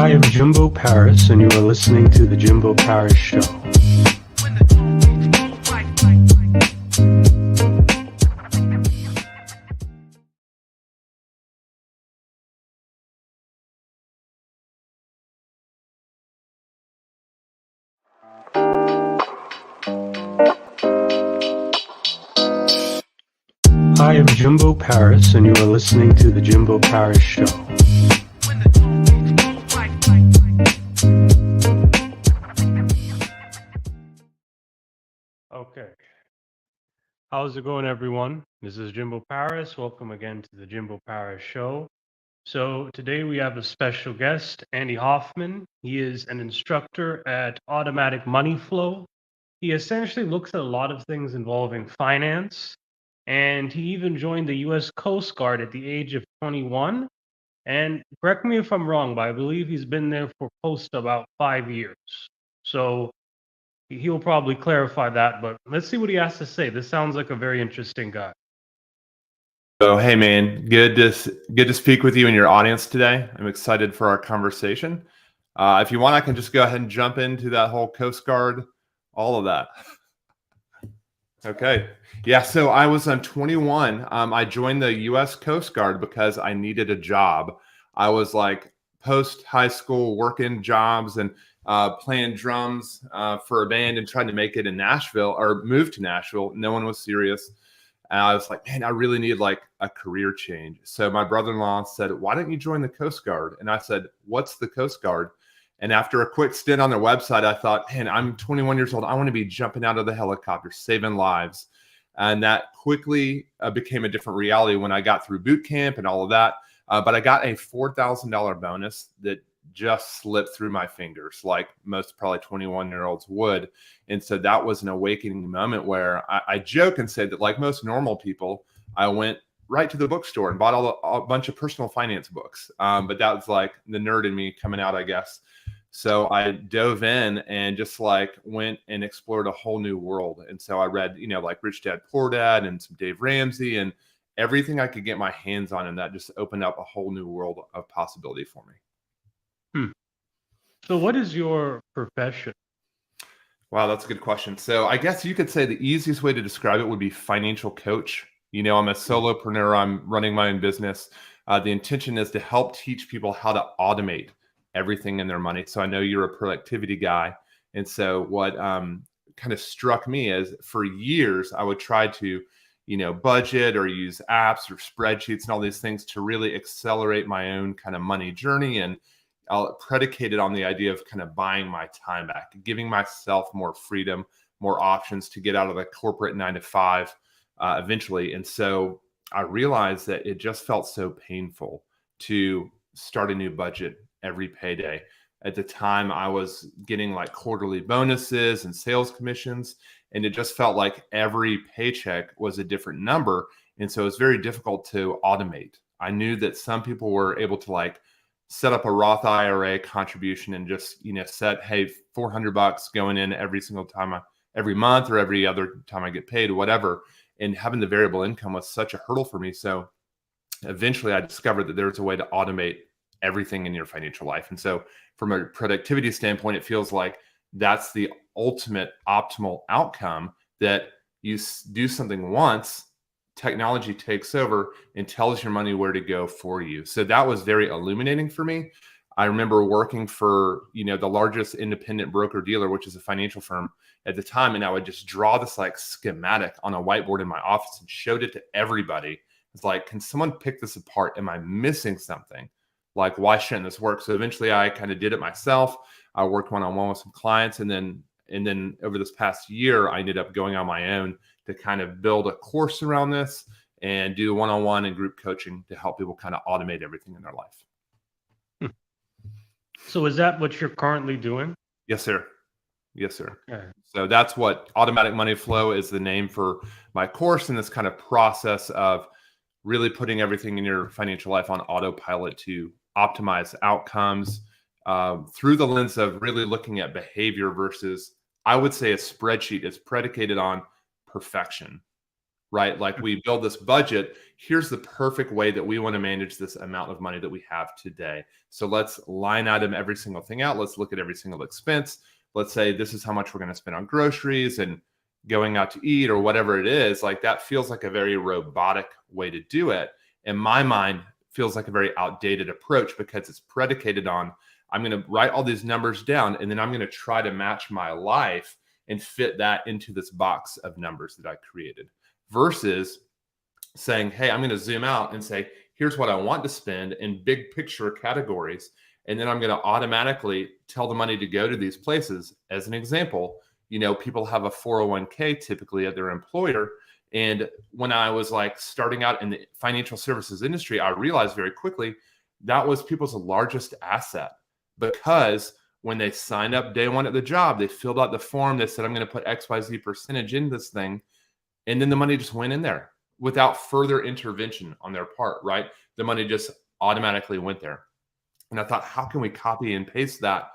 Hi, I'm Jimbo Paris, and you are listening to the Jimbo Paris Show. Hi, I'm Jimbo Paris, and you are listening to the Jimbo Paris Show. Okay. How's it going, everyone? This is Jimbo Paris. Welcome again to the Jimbo Paris Show. So today we have a special guest, Andy Hoffman. He is an instructor at Automatic Money Flow. He essentially looks at a lot of things involving finance, and he even joined the U.S. Coast Guard at the age of 21. And correct me if I'm wrong, but I believe he's been there for close to about 5 years. So he'll probably clarify that, but let's see what he has to say. This sounds like a very interesting guy. So, hey man, good to speak with you and your audience today. I'm excited for our conversation. If you want, I can just go ahead and jump into that whole Coast Guard, all of that. Okay. Yeah. So I was 21. I joined the U.S. Coast Guard because I needed a job. I was like post high school working jobs and playing drums for a band and trying to make it in Nashville or move to Nashville. No one was serious. And I was like, man, I really need like a career change. So my brother-in-law said, why don't you join the Coast Guard? And I said, what's the Coast Guard? And after a quick stint on their website, I thought, man, I'm 21 years old. I want to be jumping out of the helicopter, saving lives. And that quickly became a different reality when I got through boot camp and all of that. But I got a $4,000 bonus that just slipped through my fingers, like most probably 21-year-olds would. And so that was an awakening moment where I joke and say that, like most normal people, I went right to the bookstore and bought a bunch of personal finance books. But that was like the nerd in me coming out, I guess. So I dove in and just like went and explored a whole new world. And so I read, like Rich Dad Poor Dad and some Dave Ramsey and everything I could get my hands on. And that just opened up a whole new world of possibility for me. So what is your profession? Wow, that's a good question. So I guess you could say the easiest way to describe it would be financial coach. I'm a solopreneur. I'm running my own business. The intention is to help teach people how to automate everything in their money. So I know you're a productivity guy. And so what kind of struck me is for years, I would try to, budget or use apps or spreadsheets and all these things to really accelerate my own kind of money journey. And I'll predicate it on the idea of kind of buying my time back, giving myself more freedom, more options to get out of the corporate 9 to 5 eventually. And so I realized that it just felt so painful to start a new budget every payday. At the time, I was getting like quarterly bonuses and sales commissions, and it just felt like every paycheck was a different number. And so it was very difficult to automate. I knew that some people were able to like set up a Roth IRA contribution and just, set, hey, $400 going in every single time, every month or every other time I get paid, whatever. And having the variable income was such a hurdle for me. So eventually I discovered that there's a way to automate everything in your financial life. And so from a productivity standpoint, it feels like that's the ultimate optimal outcome, that you do something once, technology takes over and tells your money where to go for you. So that was very illuminating for me. I remember working for, the largest independent broker dealer, which is a financial firm at the time. And I would just draw this like schematic on a whiteboard in my office and showed it to everybody. It's like, can someone pick this apart? Am I missing something? Like, why shouldn't this work? So eventually I kind of did it myself. I worked one-on-one with some clients. And then over this past year, I ended up going on my own to kind of build a course around this and do one-on-one and group coaching to help people kind of automate everything in their life. So is that what you're currently doing? Yes, sir. Yes, sir. Okay. So that's what Automatic Money Flow is, the name for my course, and this kind of process of really putting everything in your financial life on autopilot to optimize outcomes through the lens of really looking at behavior versus, I would say, a spreadsheet is predicated on perfection. right? Like we build this budget. Here's the perfect way that we want to manage this amount of money that we have today. So let's line item every single thing out. Let's look at every single expense. Let's say this is how much we're going to spend on groceries and going out to eat or whatever it is. Like that feels like a very robotic way to do it. In my mind, feels like a very outdated approach because it's predicated on I'm going to write all these numbers down and then I'm going to try to match my life and fit that into this box of numbers that I created versus saying, hey, I'm going to zoom out and say, here's what I want to spend in big picture categories. And then I'm going to automatically tell the money to go to these places. As an example, people have a 401k typically at their employer. And when I was like starting out in the financial services industry, I realized very quickly that was people's largest asset because when they signed up day one at the job, they filled out the form. They said, I'm going to put XYZ percentage in this thing. And then the money just went in there without further intervention on their part, right? The money just automatically went there. And I thought, how can we copy and paste that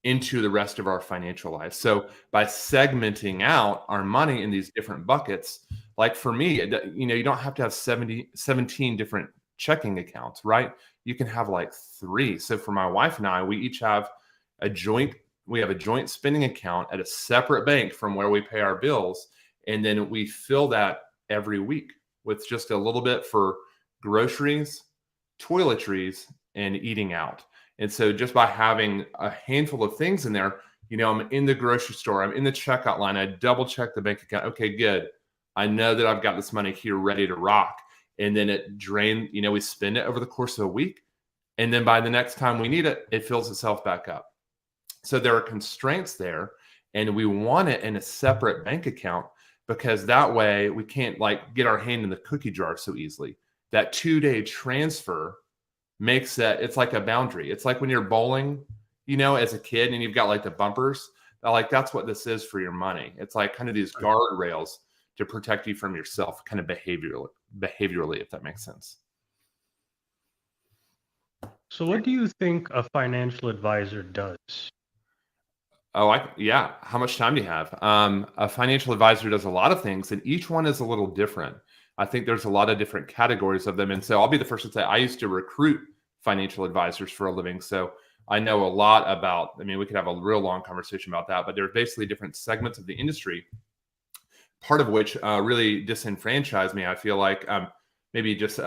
into the rest of our financial life? So by segmenting out our money in these different buckets, like for me, you don't have to have 17 different checking accounts, right? You can have like 3. So for my wife and I, we each have a joint spending account at a separate bank from where we pay our bills. And then we fill that every week with just a little bit for groceries, toiletries, and eating out. And so just by having a handful of things in there, I'm in the grocery store, I'm in the checkout line, I double check the bank account. Okay, good. I know that I've got this money here ready to rock. And then it drains, we spend it over the course of a week. And then by the next time we need it, it fills itself back up. So there are constraints there. And we want it in a separate bank account because that way we can't like get our hand in the cookie jar so easily. That 2-day transfer makes it's like a boundary. It's like when you're bowling, as a kid and you've got like the bumpers, that's what this is for your money. It's like kind of these guardrails to protect you from yourself, kind of behaviorally, if that makes sense. So what do you think a financial advisor does? Yeah. How much time do you have? A financial advisor does a lot of things and each one is a little different. I think there's a lot of different categories of them. And so I'll be the first to say I used to recruit financial advisors for a living. So I know a lot about, we could have a real long conversation about that, but there are basically different segments of the industry, part of which really disenfranchised me. I feel like maybe just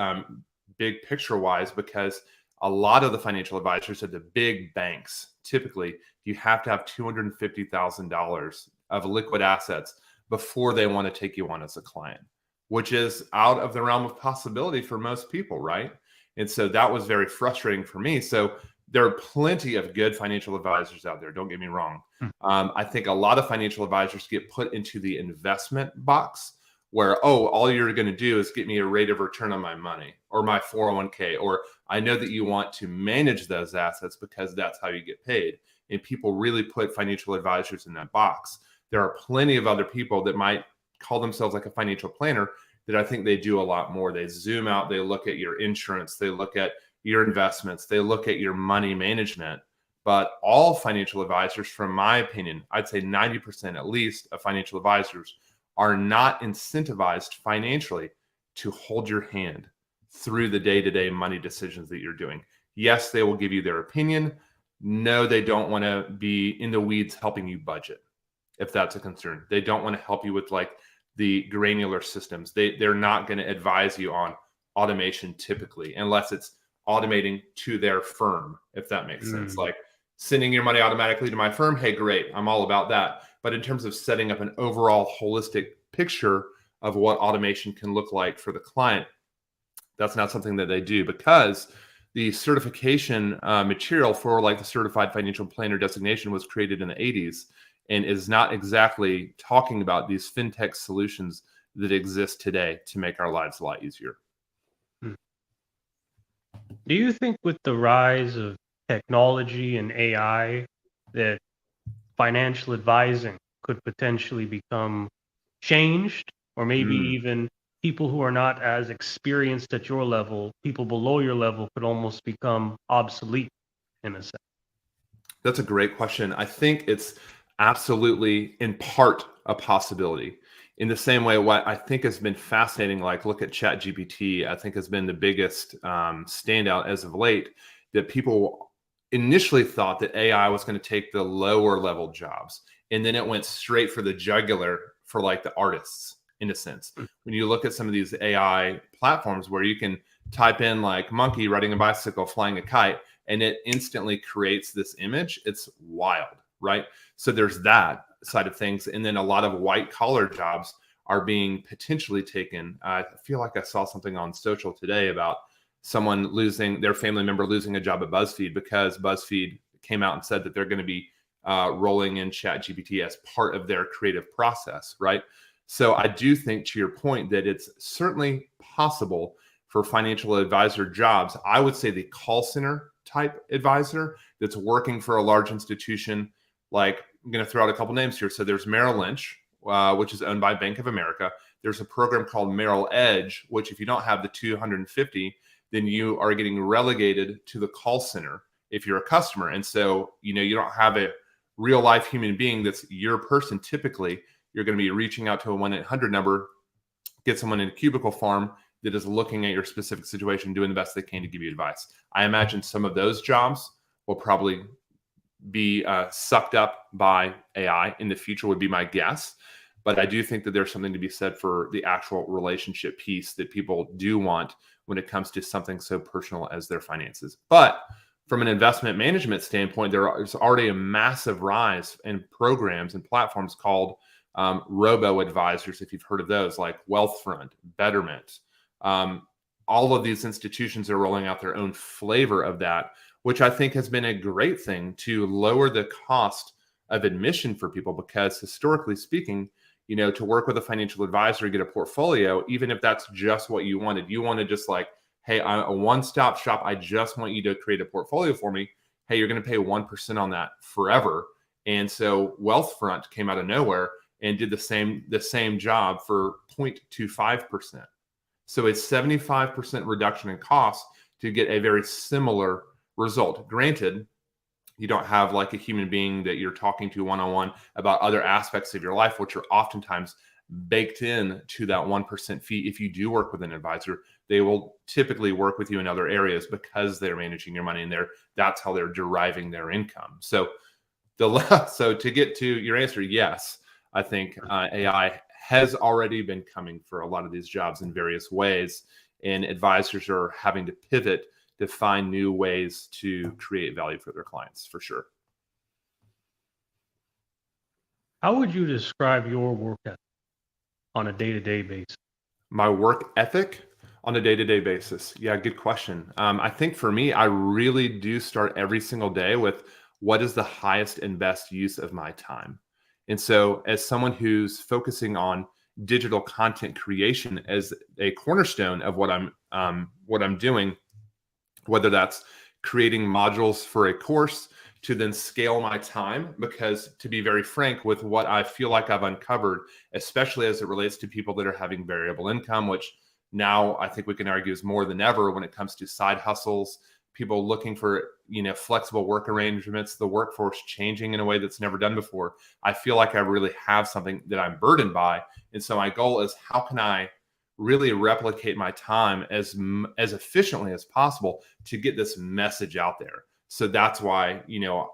big picture wise, because a lot of the financial advisors at the big banks, typically you have to have $250,000 of liquid assets before they want to take you on as a client, which is out of the realm of possibility for most people, right? And so that was very frustrating for me. So there are plenty of good financial advisors out there. Don't get me wrong. I think a lot of financial advisors get put into the investment box where, all you're going to do is get me a rate of return on my money or my 401k, or I know that you want to manage those assets because that's how you get paid. And people really put financial advisors in that box. There are plenty of other people that might call themselves like a financial planner that I think they do a lot more. They zoom out, they look at your insurance, they look at your investments, they look at your money management. But all financial advisors, from my opinion, I'd say 90% at least of financial advisors are not incentivized financially to hold your hand through the day-to-day money decisions that you're doing. Yes, they will give you their opinion. No, they don't want to be in the weeds helping you budget, if that's a concern. They don't want to help you with like the granular systems. They're not going to advise you on automation typically, unless it's automating to their firm, if that makes sense. Like sending your money automatically to my firm, hey, great, I'm all about that. But in terms of setting up an overall holistic picture of what automation can look like for the client, that's not something that they do, because the certification material for like the certified financial planner designation was created in the 80s and is not exactly talking about these fintech solutions that exist today to make our lives a lot easier. Do you think with the rise of technology and AI that financial advising could potentially become changed, or maybe even people who are not as experienced at your level, people below your level, could almost become obsolete in a sense? That's a great question. I think it's absolutely in part a possibility. In the same way, what I think has been fascinating, like look at ChatGPT, I think has been the biggest standout as of late, that people initially thought that AI was going to take the lower level jobs. And then it went straight for the jugular for like the artists, in a sense. When you look at some of these AI platforms where you can type in like monkey riding a bicycle, flying a kite, and it instantly creates this image, it's wild, right? So there's that side of things. And then a lot of white collar jobs are being potentially taken. I feel like I saw something on social today about someone losing their family member losing a job at BuzzFeed because BuzzFeed came out and said that they're going to be rolling in ChatGPT as part of their creative process, right? So I do think, to your point, that it's certainly possible for financial advisor jobs. I would say the call center type advisor that's working for a large institution, like I'm going to throw out a couple names here. So there's Merrill Lynch, which is owned by Bank of America. There's a program called Merrill Edge, which if you don't have the 250, then you are getting relegated to the call center if you're a customer. And so, you don't have a real life human being that's your person. Typically, you're going to be reaching out to a 1-800 number, get someone in a cubicle farm that is looking at your specific situation, doing the best they can to give you advice. I imagine some of those jobs will probably be sucked up by AI in the future, would be my guess. But I do think that there's something to be said for the actual relationship piece that people do want when it comes to something so personal as their finances. But from an investment management standpoint, there's already a massive rise in programs and platforms called robo advisors, if you've heard of those, like Wealthfront, Betterment. All of these institutions are rolling out their own flavor of that, which I think has been a great thing to lower the cost of admission for people, because historically speaking, to work with a financial advisor, get a portfolio, even if that's just what you wanted just like, hey, I'm a one-stop shop. I just want you to create a portfolio for me. Hey, you're going to pay 1% on that forever. And so Wealthfront came out of nowhere and did the same job for 0.25%. So a 75% reduction in cost to get a very similar result. Granted, you don't have like a human being that you're talking to one-on-one about other aspects of your life, which are oftentimes baked in to that 1% fee. If you do work with an advisor, they will typically work with you in other areas because they're managing your money, and that's how they're deriving their income. So so to get to your answer, yes, I think AI has already been coming for a lot of these jobs in various ways, and advisors are having to pivot to find new ways to create value for their clients, for sure. How would you describe your work ethic on a day-to-day basis? My work ethic on a day-to-day basis. Yeah, good question. I think for me, I really do start every single day with what is the highest and best use of my time. And so as someone who's focusing on digital content creation as a cornerstone of what I'm doing, whether that's creating modules for a course to then scale my time, because to be very frank, with what I feel like I've uncovered, especially as it relates to people that are having variable income, which now I think we can argue is more than ever when it comes to side hustles, people looking for, flexible work arrangements, the workforce changing in a way that's never done before. I feel like I really have something that I'm burdened by. And so my goal is, how can I really replicate my time as efficiently as possible to get this message out there? So that's why,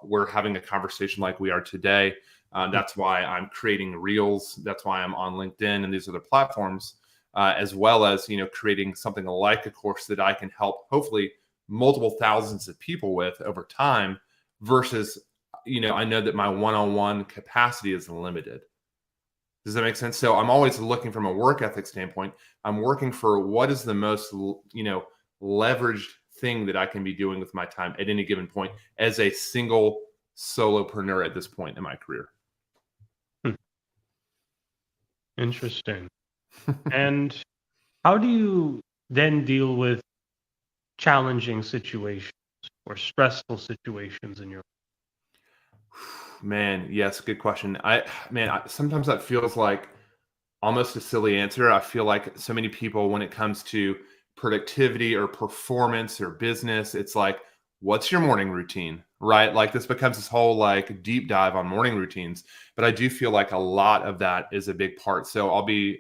we're having a conversation like we are today. That's why I'm creating reels. That's why I'm on LinkedIn and these other platforms, as well as, creating something like a course that I can help hopefully multiple thousands of people with over time, versus, I know that my one-on-one capacity is limited. Does that make sense? So I'm always looking from a work ethic standpoint. I'm working for what is the most, leveraged thing that I can be doing with my time at any given point as a single solopreneur at this point in my career. Interesting. And how do you then deal with challenging situations or stressful situations in your life? Man, yes, good question. Sometimes that feels like almost a silly answer. I feel like so many people, when it comes to productivity or performance or business, it's like, what's your morning routine, right? Like this becomes this whole like deep dive on morning routines, but I do feel like a lot of that is a big part. So I'll be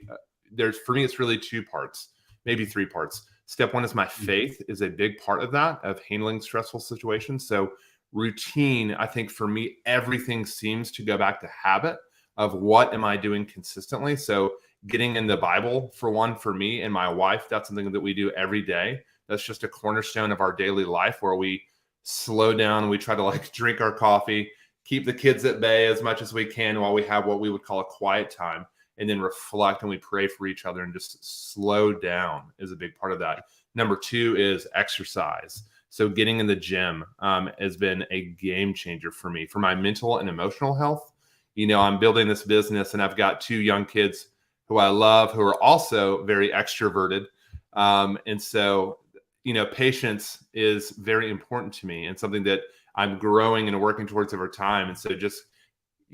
for me, it's really two parts, maybe three parts. Step one is my Mm. faith is a big part of that, of handling stressful situations. So routine, I think for me, everything seems to go back to habit of what am I doing consistently. So getting in the Bible for one, for me and my wife, that's something that we do every day. That's just a cornerstone of our daily life where we slow down. We try to like drink our coffee, keep the kids at bay as much as we can while we have what we would call a quiet time, and then reflect and we pray for each other and just slow down is a big part of that. Number two is exercise. So getting in the gym has been a game changer for me, for my mental and emotional health. You know, I'm building this business and I've got two young kids who I love, who are also very extroverted. And so, you know, patience is very important to me and something that I'm growing and working towards over time. And so just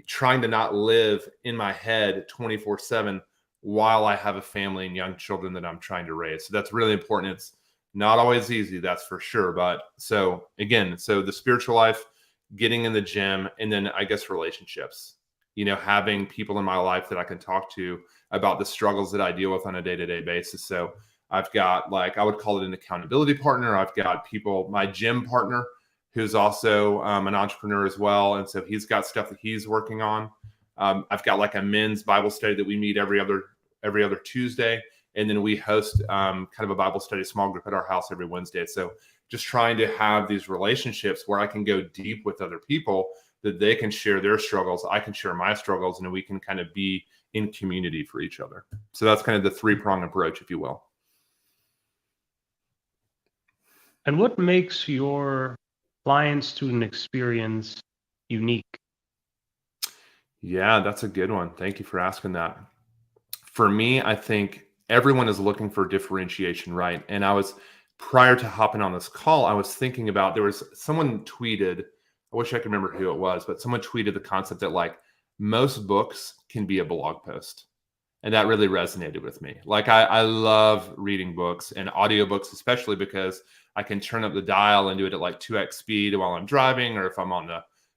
trying to not live in my head 24/7 while I have a family and young children that I'm trying to raise. So that's really important. It's not always easy, that's for sure. But so again, so the spiritual life, getting in the gym, and then I guess relationships, you know, having people in my life that I can talk to about the struggles that I deal with on a day-to-day basis. So I've got, like, I would call it an accountability partner. I've got people, my gym partner, who's also an entrepreneur as well. And so he's got stuff that he's working on. I've got like a men's Bible study that we meet every other Tuesday. And then we host kind of a Bible study small group at our house every Wednesday. So just trying to have these relationships where I can go deep with other people, that they can share their struggles, I can share my struggles, and we can kind of be in community for each other. So that's kind of the three-prong approach, if you will. And what makes your client-student experience unique? Yeah, that's a good one. Thank you for asking that. For me, I think everyone is looking for differentiation, right? And prior to hopping on this call, I was thinking about, there was someone tweeted, I wish I could remember who it was, but someone tweeted the concept that like most books can be a blog post. And that really resonated with me. Like I love reading books and audiobooks, especially because I can turn up the dial and do it at like 2x speed while I'm driving or if I'm on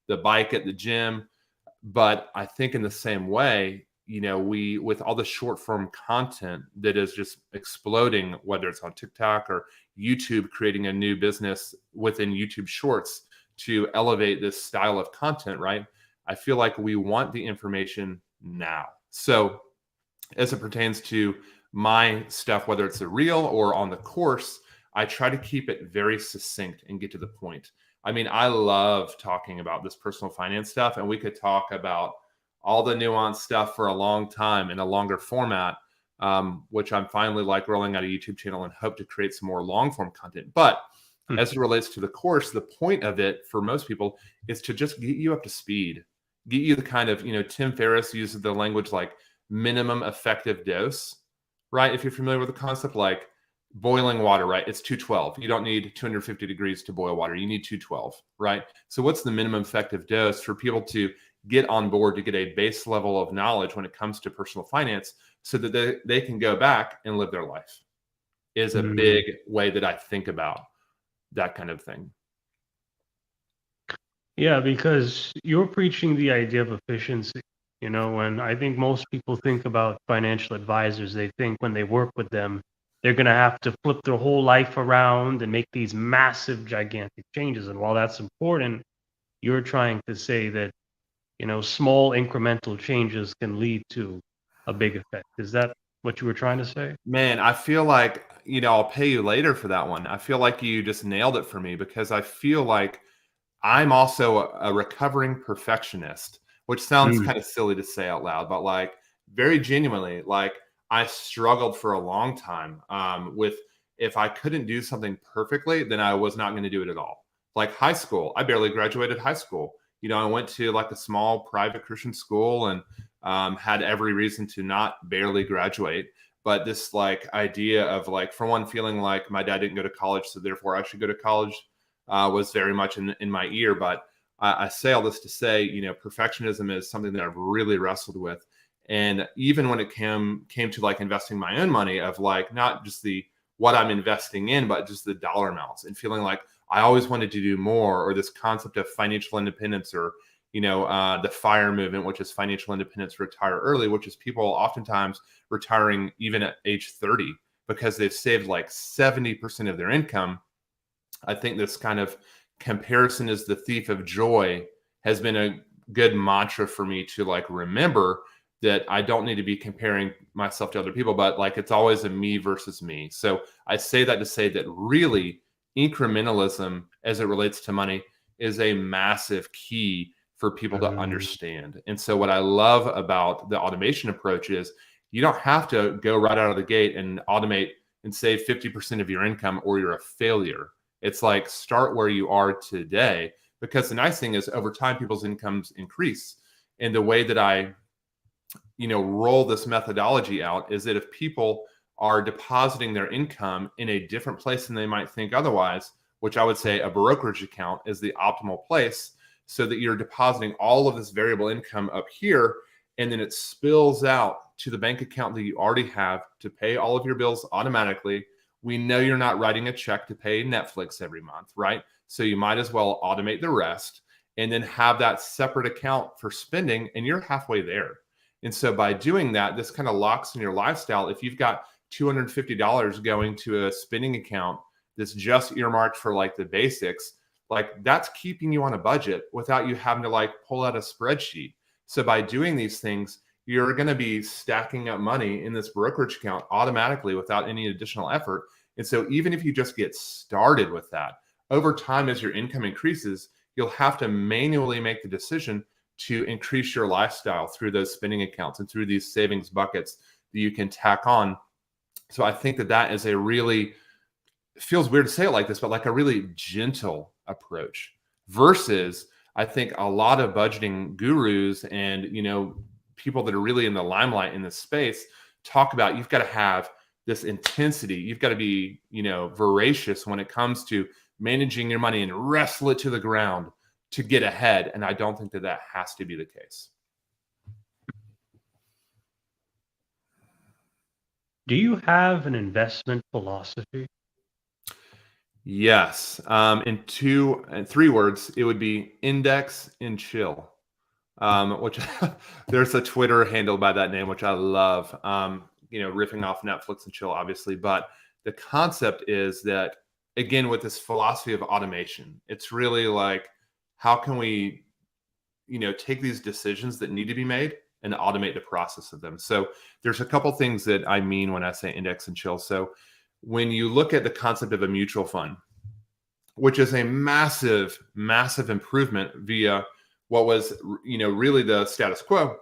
the bike at the gym. But I think in the same way, you know, with all the short form content that is just exploding, whether it's on TikTok or YouTube, creating a new business within YouTube Shorts to elevate this style of content, right? I feel like we want the information now. So as it pertains to my stuff, whether it's a reel or on the course, I try to keep it very succinct and get to the point. I mean, I love talking about this personal finance stuff, and we could talk about all the nuanced stuff for a long time in a longer format, which I'm finally like rolling out a YouTube channel and hope to create some more long form content. But as it relates to the course, the point of it for most people is to just get you up to speed, get you the kind of, you know, Tim Ferriss uses the language like minimum effective dose, right? If you're familiar with the concept, like boiling water, right? It's 212. You don't need 250 degrees to boil water. You need 212, right? So what's the minimum effective dose for people to get on board, to get a base level of knowledge when it comes to personal finance so that they can go back and live their life, is a big way that I think about that kind of thing. Yeah, because you're preaching the idea of efficiency. You know, when I think most people think about financial advisors, they think when they work with them, they're going to have to flip their whole life around and make these massive, gigantic changes. And while that's important, you're trying to say that, you know, small incremental changes can lead to a big effect. Is that what you were trying to say? Man, I feel like, you know, I'll pay you later for that one. I feel like you just nailed it for me because I feel like I'm also a recovering perfectionist, which sounds Mm. kind of silly to say out loud, but like very genuinely, like I struggled for a long time with, if I couldn't do something perfectly, then I was not going to do it at all. Like high school, I barely graduated high school. You know, I went to like a small private Christian school and had every reason to not barely graduate. But this like idea of like, for one, feeling like my dad didn't go to college, so therefore I should go to college was very much in my ear. But I say all this to say, you know, perfectionism is something that I've really wrestled with. And even when it came to like investing my own money, of like not just the what I'm investing in, but just the dollar amounts, and feeling like, I always wanted to do more, or this concept of financial independence, or the FIRE movement, which is financial independence, retire early, which is people oftentimes retiring even at age 30 because they've saved like 70% of their income. I think this kind of comparison is the thief of joy has been a good mantra for me to like remember that I don't need to be comparing myself to other people, but like it's always a me versus me. So I say that to say that really incrementalism as it relates to money is a massive key for people to understand. And so what I love about the automation approach is you don't have to go right out of the gate and automate and save 50% of your income or you're a failure. It's like start where you are today, because the nice thing is over time people's incomes increase. And the way that I roll this methodology out is that if people are depositing their income in a different place than they might think otherwise, which I would say a brokerage account is the optimal place, so that you're depositing all of this variable income up here, and then it spills out to the bank account that you already have to pay all of your bills automatically. We know you're not writing a check to pay Netflix every month, right? So you might as well automate the rest and then have that separate account for spending, and you're halfway there. And so by doing that, this kind of locks in your lifestyle. If you've got $250 going to a spending account that's just earmarked for like the basics, like that's keeping you on a budget without you having to like pull out a spreadsheet. So by doing these things, you're going to be stacking up money in this brokerage account automatically without any additional effort. And so even if you just get started with that, over time, as your income increases, you'll have to manually make the decision to increase your lifestyle through those spending accounts and through these savings buckets that you can tack on. So I think that that is a really, it feels weird to say it like this, but like a really gentle approach versus I think a lot of budgeting gurus and, people that are really in the limelight in this space talk about you've got to have this intensity. You've got to be, voracious when it comes to managing your money and wrestle it to the ground to get ahead. And I don't think that that has to be the case. Do you have an investment philosophy? Yes. In 2 and 3 words, it would be index and chill. Which there's a Twitter handle by that name, which I love. Riffing off Netflix and chill, obviously. But the concept is that, again, with this philosophy of automation, it's really like, how can we, take these decisions that need to be made and automate the process of them? So there's a couple things that I mean when I say index and chill. So when you look at the concept of a mutual fund, which is a massive, massive improvement via what was, really the status quo,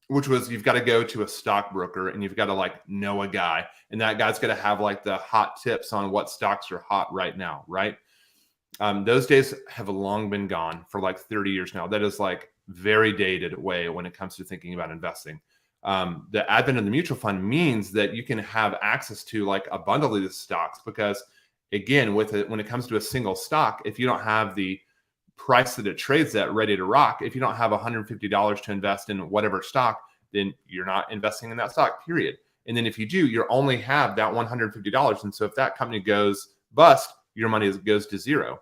which was you've got to go to a stockbroker and you've got to like know a guy, and that guy's got to have like the hot tips on what stocks are hot right now, right? Those days have long been gone for like 30 years now. That is like very dated way when it comes to thinking about investing. The advent of the mutual fund means that you can have access to like a bundle of these stocks, because again, when it comes to a single stock, if you don't have the price that it trades at ready to rock, if you don't have $150 to invest in whatever stock, then you're not investing in that stock, period. And then if you do, you only have that $150. And so if that company goes bust, your money goes to zero.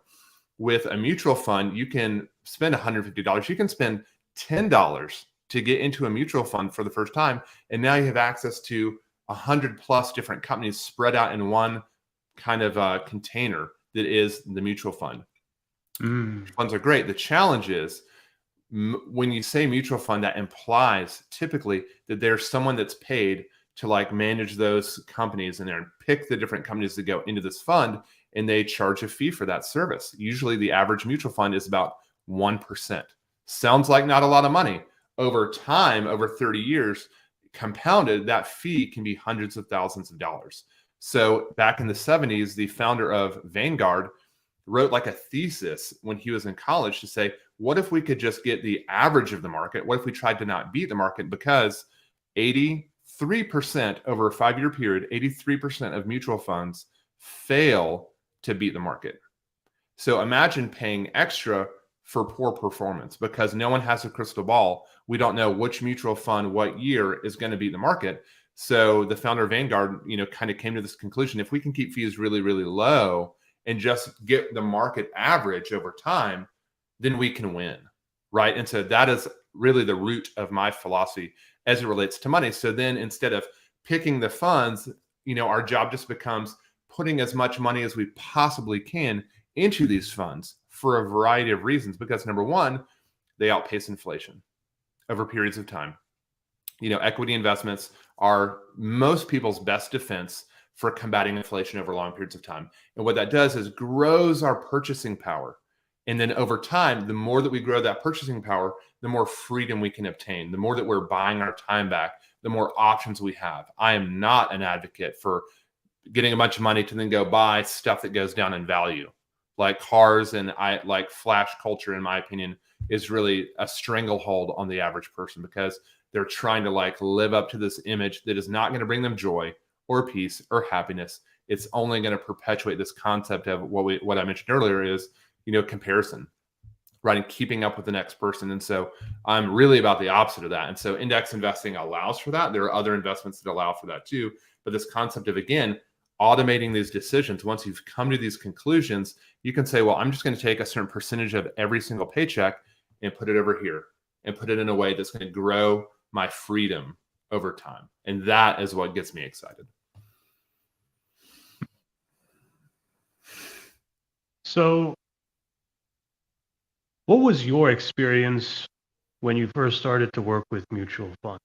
With a mutual fund, you can spend $150. You can spend $10 to get into a mutual fund for the first time. And now you have access to 100 plus different companies spread out in one kind of container that is the mutual fund. Funds are great. The challenge is when you say mutual fund, that implies typically that there's someone that's paid to like manage those companies and then pick the different companies that go into this fund, and they charge a fee for that service. Usually the average mutual fund is about 1%. Sounds like not a lot of money. Over time, over 30 years, compounded, that fee can be hundreds of thousands of dollars. So back in the 70s, the founder of Vanguard wrote like a thesis when he was in college to say, what if we could just get the average of the market? What if we tried to not beat the market? Because 83% over a 5-year period, 83% of mutual funds fail to beat the market. So imagine paying extra for poor performance, because no one has a crystal ball. We don't know which mutual fund, what year is going to beat the market. So the founder of Vanguard, kind of came to this conclusion: if we can keep fees really, really low and just get the market average over time, then we can win, right? And so that is really the root of my philosophy as it relates to money. So then instead of picking the funds, our job just becomes putting as much money as we possibly can into these funds for a variety of reasons. Because number one, they outpace inflation over periods of time. Equity investments are most people's best defense for combating inflation over long periods of time. And what that does is grows our purchasing power. And then over time, the more that we grow that purchasing power, the more freedom we can obtain, the more that we're buying our time back, the more options we have. I am not an advocate for getting a bunch of money to then go buy stuff that goes down in value, like cars. And like flash culture, in my opinion, is really a stranglehold on the average person, because they're trying to live up to this image that is not going to bring them joy or peace or happiness. It's only going to perpetuate this concept of what I mentioned earlier is, comparison, right? And keeping up with the next person. And so I'm really about the opposite of that. And so index investing allows for that. There are other investments that allow for that too. But this concept of, again, automating these decisions, once you've come to these conclusions, you can say, well, I'm just going to take a certain percentage of every single paycheck and put it over here and put it in a way that's going to grow my freedom over time. And that is what gets me excited. So what was your experience when you first started to work with mutual funds?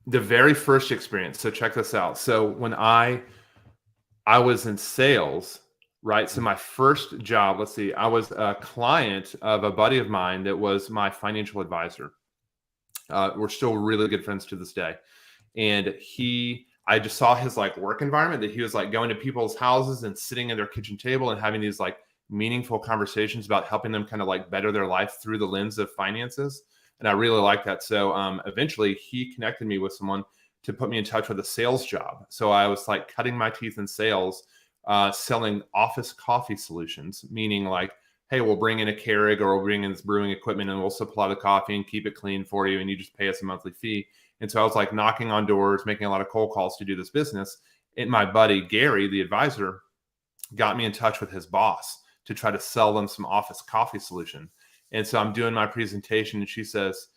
The very first experience. So check this out. So when I was in sales, right? So my first job, let's see, I was a client of a buddy of mine that was my financial advisor. We're still really good friends to this day. And I just saw his work environment, that he was going to people's houses and sitting at their kitchen table and having these meaningful conversations about helping them kind of better their life through the lens of finances. And I really liked that. So eventually he connected me with someone to put me in touch with a sales job. So I was cutting my teeth in sales, selling office coffee solutions, meaning hey, we'll bring in a Keurig or we'll bring in this brewing equipment and we'll supply the coffee and keep it clean for you. And you just pay us a monthly fee. And so I was knocking on doors, making a lot of cold calls to do this business. And my buddy, Gary, the advisor, got me in touch with his boss to try to sell them some office coffee solution. And so I'm doing my presentation and she says,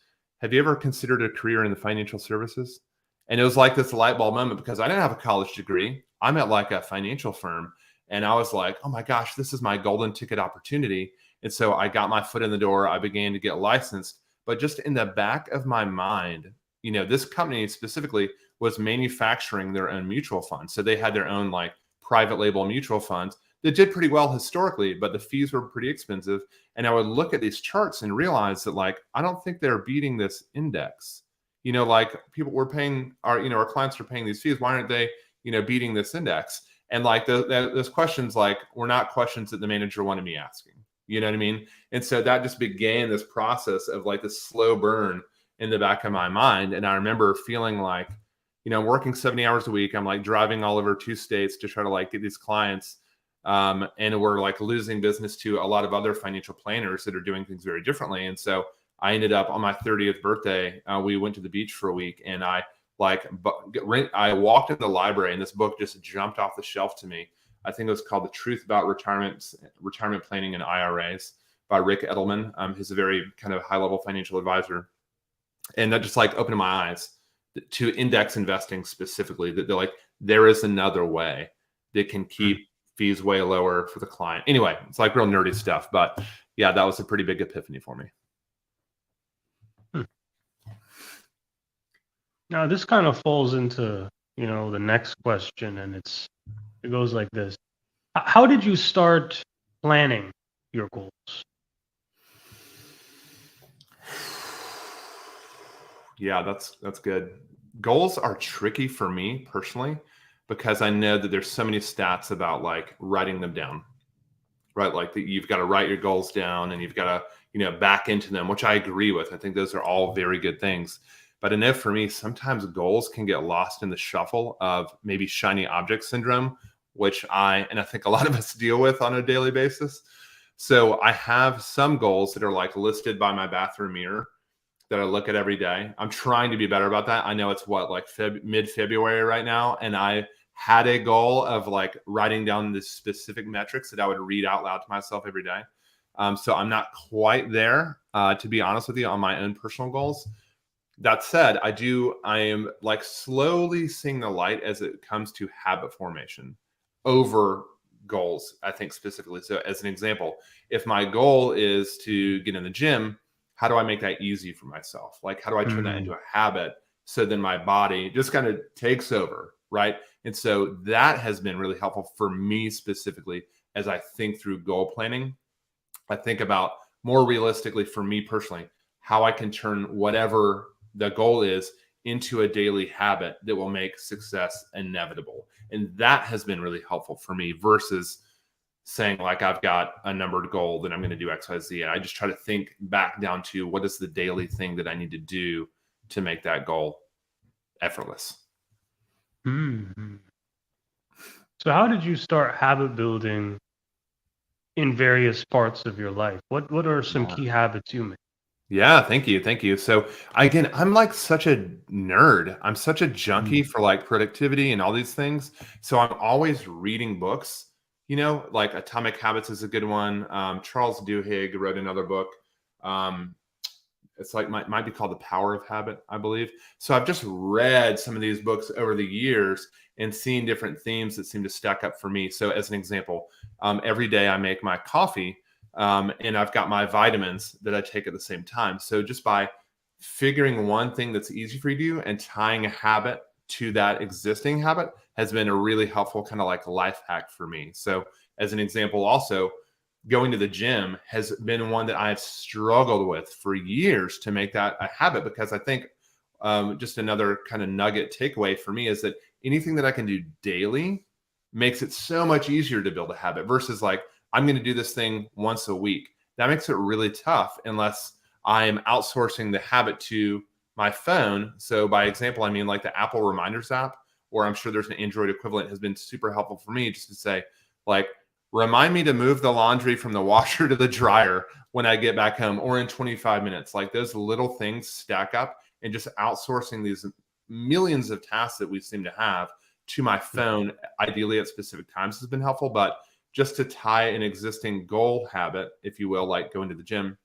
have you ever considered a career in the financial services? And it was this light bulb moment, because I didn't have a college degree. I'm at a financial firm. And I was like, oh my gosh, this is my golden ticket opportunity. And so I got my foot in the door. I began to get licensed. But just in the back of my mind, this company specifically was manufacturing their own mutual funds. So they had their own private label mutual funds that did pretty well historically, but the fees were pretty expensive. And I would look at these charts and realize that I don't think they're beating this index. People were paying our clients are paying these fees. Why aren't they, beating this index? And those questions were not questions that the manager wanted me asking. You know what I mean? And so that just began this process of this slow burn in the back of my mind. And I remember feeling I'm working 70 hours a week. I'm driving all over 2 states to try to get these clients. And we're losing business to a lot of other financial planners that are doing things very differently. And so I ended up on my 30th birthday, we went to the beach for a week, and I walked in the library and this book just jumped off the shelf to me. I think it was called The Truth About Retirement Planning and IRAs by Rick Edelman. He's a very kind of high level financial advisor. And that just opened my eyes to index investing specifically, that there is another way that can keep fees way lower for the client. Anyway, it's real nerdy stuff, but yeah, that was a pretty big epiphany for me. Now, this kind of falls into, the next question, and it goes like this. How did you start planning your goals? Yeah, that's good. Goals are tricky for me personally, because I know that there's so many stats about writing them down, right? You've got to write your goals down and you've got to, back into them, which I agree with. I think those are all very good things. But I know for me, sometimes goals can get lost in the shuffle of maybe shiny object syndrome, which I think a lot of us deal with on a daily basis. So I have some goals that are listed by my bathroom mirror that I look at every day. I'm trying to be better about that. I know it's mid-February right now, and I had a goal of like writing down the specific metrics that I would read out loud to myself every day. So I'm not quite there, to be honest with you, on my own personal goals. That said, I am like slowly seeing the light as it comes to habit formation over goals, I think specifically. So as an example, if my goal is to get in the gym, how do I make that easy for myself? Like, how do I turn that into a habit so then my body just kind of takes over, right? And so that has been really helpful for me specifically as I think through goal planning. I think about more realistically for me personally, how I can turn whatever the goal is into a daily habit that will make success inevitable. And that has been really helpful for me versus saying like I've got a numbered goal that I'm going to do X, Y, Z. And I just try to think back down to what is the daily thing that I need to do to make that goal effortless. Mhm. So how did you start habit building in various parts of your life? What are some Yeah. key habits you make? Yeah, thank you. Thank you. So again, I'm like such a nerd. I'm such a junkie Mm. for like productivity and all these things. So I'm always reading books, like Atomic Habits is a good one. Charles Duhigg wrote another book. Um, it's like might be called The Power of Habit, I believe. So I've just read some of these books over the years and seen different themes that seem to stack up for me. So as an example, every day I make my coffee, and I've got my vitamins that I take at the same time. So just by figuring one thing that's easy for you to do and tying a habit to that existing habit has been a really helpful kind of like life hack for me. So as an example, also going to the gym has been one that I've struggled with for years to make that a habit, because I think just another kind of nugget takeaway for me is that anything that I can do daily makes it so much easier to build a habit versus like I'm going to do this thing once a week. That makes it really tough unless I'm outsourcing the habit to my phone. So by example, I mean like the Apple Reminders app, or I'm sure there's an Android equivalent, has been super helpful for me just to say like, remind me to move the laundry from the washer to the dryer when I get back home or in 25 minutes. Like those little things stack up, and just outsourcing these millions of tasks that we seem to have to my phone, ideally at specific times, has been helpful. But just to tie an existing goal habit, if you will, like going to the gym,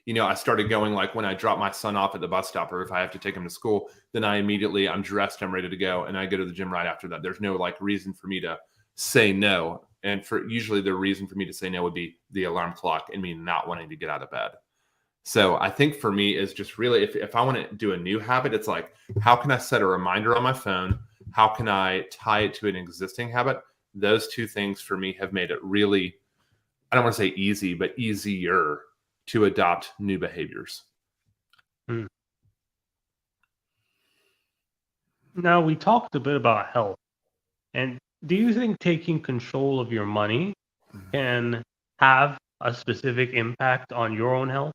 I started going like when I drop my son off at the bus stop, or if I have to take him to school, then I'm dressed, I'm ready to go, and I go to the gym right after that. There's no like reason for me to say no. And for usually the reason for me to say no would be the alarm clock and me not wanting to get out of bed. So I think for me is just really, if I want to do a new habit, it's like, how can I set a reminder on my phone? How can I tie it to an existing habit? Those two things for me have made it really, I don't want to say easy, but easier to adopt new behaviors. Mm. Now we talked a bit about health, and do you think taking control of your money can have a specific impact on your own health?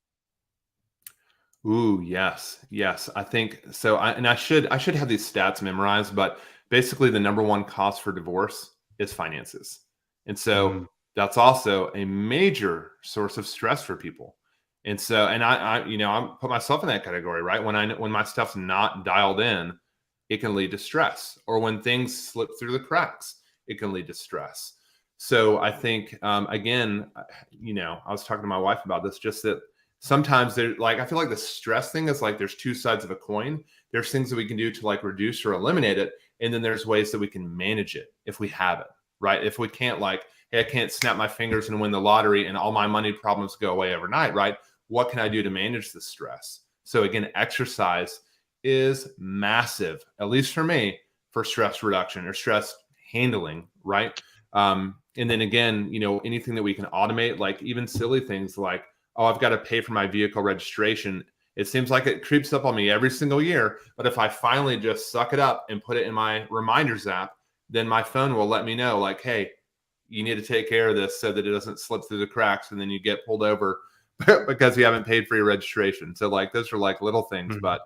Ooh, yes, yes. I think so. I should have these stats memorized, but basically, the number one cost for divorce is finances, and so Mm. that's also a major source of stress for people. And so, and I put myself in that category, right? When my stuff's not dialed in, it can lead to stress, or when things slip through the cracks, it can lead to stress. So I think, again, I was talking to my wife about this, just that sometimes there, like, I feel like the stress thing is like there's two sides of a coin. There's things that we can do to like reduce or eliminate it, and then there's ways that we can manage it if we have it, right? If we can't, like, hey, I can't snap my fingers and win the lottery and all my money problems go away overnight, right? What can I do to manage the stress? So again, exercise is massive, at least for me, for stress reduction or stress handling, right? And then again, anything that we can automate, like even silly things like, oh, I've got to pay for my vehicle registration. It seems like it creeps up on me every single year. But if I finally just suck it up and put it in my reminders app, then my phone will let me know, like, hey, you need to take care of this so that it doesn't slip through the cracks and then you get pulled over because you haven't paid for your registration. So like those are like little things, Mhm. but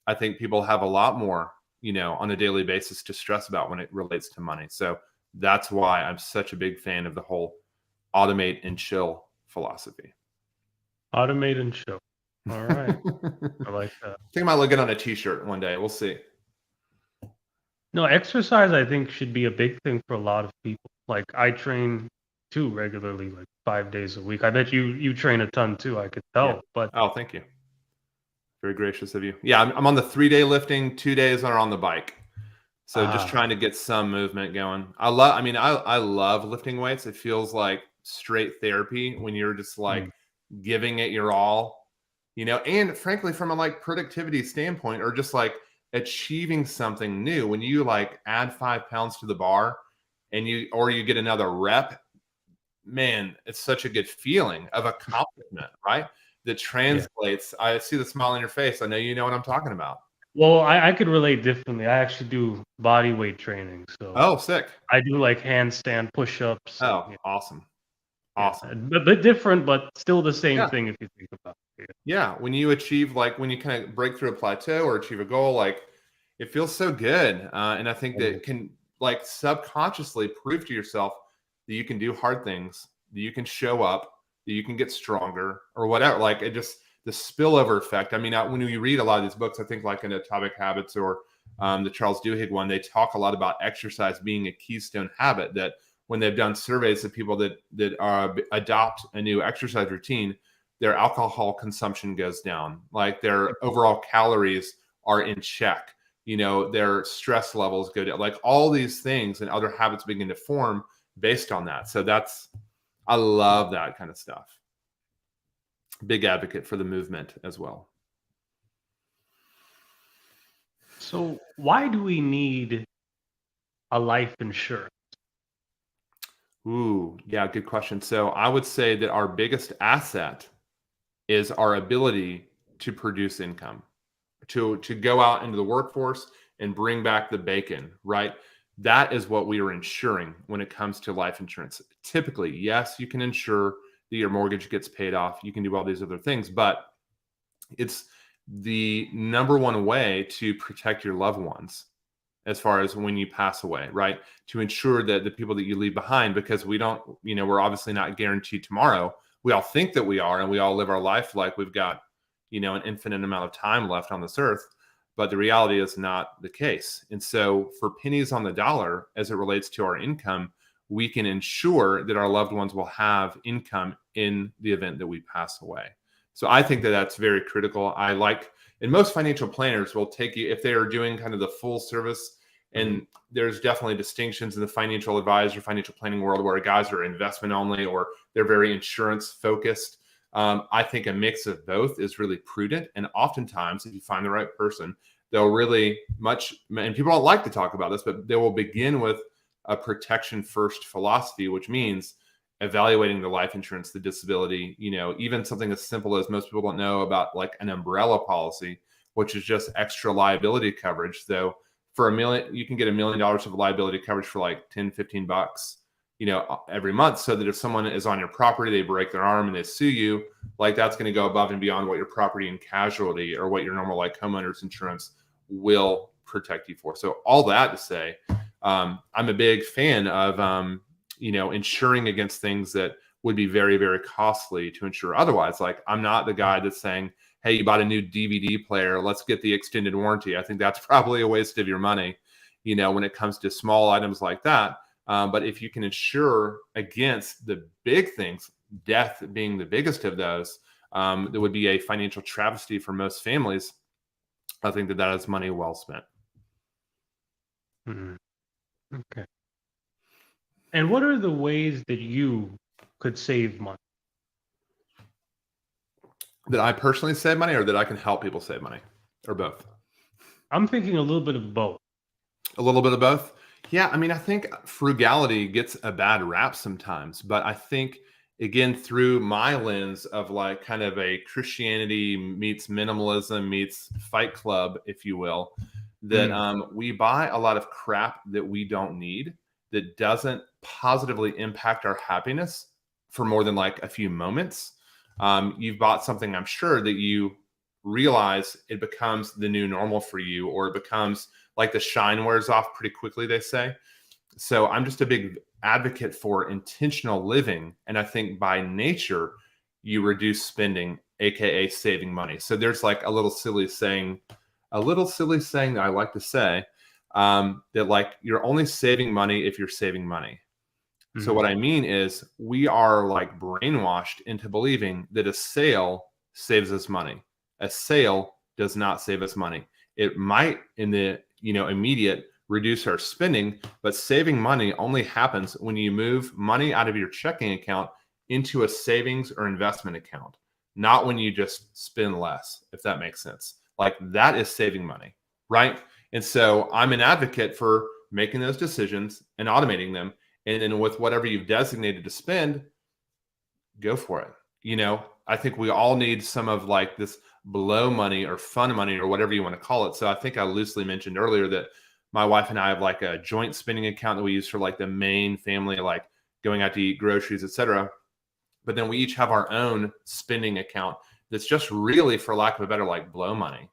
I think people have a lot more, on a daily basis to stress about when it relates to money. So that's why I'm such a big fan of the whole automate and chill philosophy. Automate and show. All right. I like that. Think about looking on a t-shirt one day. We'll see. No, exercise I think should be a big thing for a lot of people. Like I train too regularly, like 5 days a week. I bet you train a ton too, I could Yeah. tell. But Oh, thank you. Very gracious of you. Yeah, I'm on the 3-day lifting, 2 days are on the bike. So just ah, trying to get some movement going. I love lifting weights. It feels like straight therapy when you're just like mm, giving it your all, and frankly, from a like productivity standpoint or just like achieving something new, when you like add 5 pounds to the bar and you get another rep, man, it's such a good feeling of accomplishment, right? That yeah. translates. I see the smile on your face. I know you know what I'm talking about. Well, I could relate differently. I actually do body weight training, so Oh, sick. I do like handstand push-ups and Oh, awesome. yeah, Awesome. a bit different, but still the same Yeah. thing if you think about it. Yeah. When you achieve, like, when you kind of break through a plateau or achieve a goal, like, it feels so good. And I think Yeah. that can, like, subconsciously prove to yourself that you can do hard things, that you can show up, that you can get stronger or whatever. Like, it just, the spillover effect. I mean, when you read a lot of these books, I think, like in Atomic Habits or the Charles Duhigg one, they talk a lot about exercise being a keystone habit. That when they've done surveys of people that adopt a new exercise routine, their alcohol consumption goes down, like their overall calories are in check, their stress levels go down, like all these things and other habits begin to form based on that. So I love that kind of stuff. Big advocate for the movement as well. So why do we need a life insurance? Ooh, yeah, good question. So I would say that our biggest asset is our ability to produce income, to go out into the workforce and bring back the bacon, right? That is what we are ensuring when it comes to life insurance. Typically, yes, you can ensure that your mortgage gets paid off. You can do all these other things, but it's the number one way to protect your loved ones as far as when you pass away, right? To ensure that the people that you leave behind, because we don't, we're obviously not guaranteed tomorrow. We all think that we are, and we all live our life like we've got, an infinite amount of time left on this earth. But the reality is not the case. And so, for pennies on the dollar, as it relates to our income, we can ensure that our loved ones will have income in the event that we pass away. So I think that that's very critical. And most financial planners will take you if they are doing kind of the full service. Mhm. And there's definitely distinctions in the financial advisor, financial planning world where guys are investment only or they're very insurance focused. I think a mix of both is really prudent. And oftentimes, if you find the right person, they'll really and people don't like to talk about this, but they will begin with a protection first philosophy, which means evaluating the life insurance, the disability, even something as simple as most people don't know about like an umbrella policy, which is just extra liability coverage. So for $1 million, you can get $1 million of liability coverage for like 10, 15 bucks, every month. So that if someone is on your property, they break their arm and they sue you, like that's going to go above and beyond what your property and casualty or what your normal like homeowners insurance will protect you for. So all that to say, I'm a big fan of, insuring against things that would be very, very costly to insure otherwise. Like, I'm not the guy that's saying, hey, you bought a new DVD player, let's get the extended warranty. I think that's probably a waste of your money, when it comes to small items like that. But if you can insure against the big things, death being the biggest of those, that would be a financial travesty for most families. I think that is money well spent. Mhm. Okay. And what are the ways that you could save money? That I personally save money or that I can help people save money or both? I'm thinking a little bit of both. A little bit of both. Yeah, I mean, I think frugality gets a bad rap sometimes, but I think again through my lens of like kind of a Christianity meets minimalism meets Fight Club, if you will, that Mm, we buy a lot of crap that we don't need that doesn't positively impact our happiness for more than like a few moments. You've bought something, I'm sure, that you realize it becomes the new normal for you, or it becomes like the shine wears off pretty quickly, they say. So I'm just a big advocate for intentional living. And I think by nature, you reduce spending, AKA saving money. So there's like a little silly saying that I like to say. that like you're only saving money if you're saving money. So Mhm. what I mean is we are like brainwashed into believing that a sale saves us money. A sale does not save us money. It might in the, immediate reduce our spending, but saving money only happens when you move money out of your checking account into a savings or investment account, not when you just spend less, if that makes sense. Like that is saving money, right? And so I'm an advocate for making those decisions and automating them. And then with whatever you've designated to spend, go for it. I think we all need some of like this blow money or fun money or whatever you want to call it. So I think I loosely mentioned earlier that my wife and I have like a joint spending account that we use for like the main family, like going out to eat groceries, etc. But then we each have our own spending account that's just really, for lack of a better, like blow money,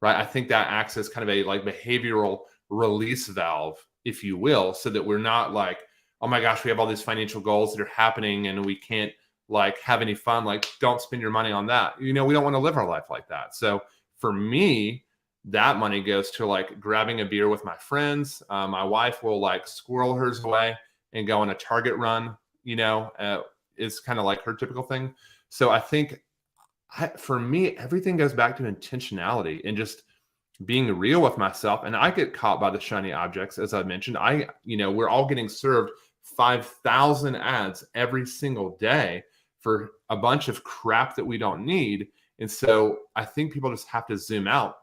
right? I think that acts as kind of a like behavioral release valve, if you will, so that we're not like, oh my gosh, we have all these financial goals that are happening and we can't like have any fun. Like, don't spend your money on that. We don't want to live our life like that. So for me, that money goes to like grabbing a beer with my friends. My wife will like squirrel hers away and go on a Target run, is kind of like her typical thing. So I think for me, everything goes back to intentionality and just being real with myself. And I get caught by the shiny objects, as I mentioned. We're all getting served 5,000 ads every single day for a bunch of crap that we don't need. And so I think people just have to zoom out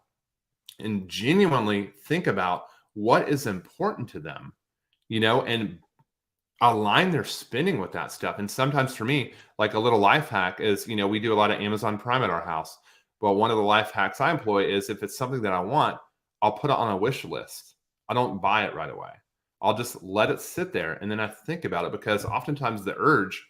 and genuinely think about what is important to them, and align their spending with that stuff. And sometimes for me, like a little life hack is, we do a lot of Amazon Prime at our house. But one of the life hacks I employ is if it's something that I want, I'll put it on a wish list. I don't buy it right away. I'll just let it sit there and then I think about it, because oftentimes the urge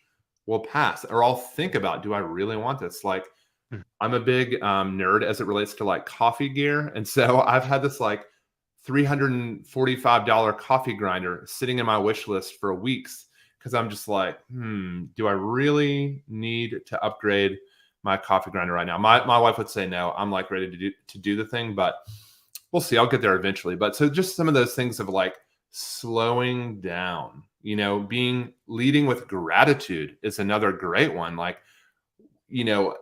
will pass, or I'll think about, do I really want this? Like Mhm. I'm a big nerd as it relates to like coffee gear. And so I've had this like $345 coffee grinder sitting in my wish list for weeks, because I'm just like, do I really need to upgrade my coffee grinder right now? My wife would say no. I'm like ready to do the thing, but we'll see. I'll get there eventually. But so just some of those things of like slowing down, leading with gratitude is another great one. Like, you know,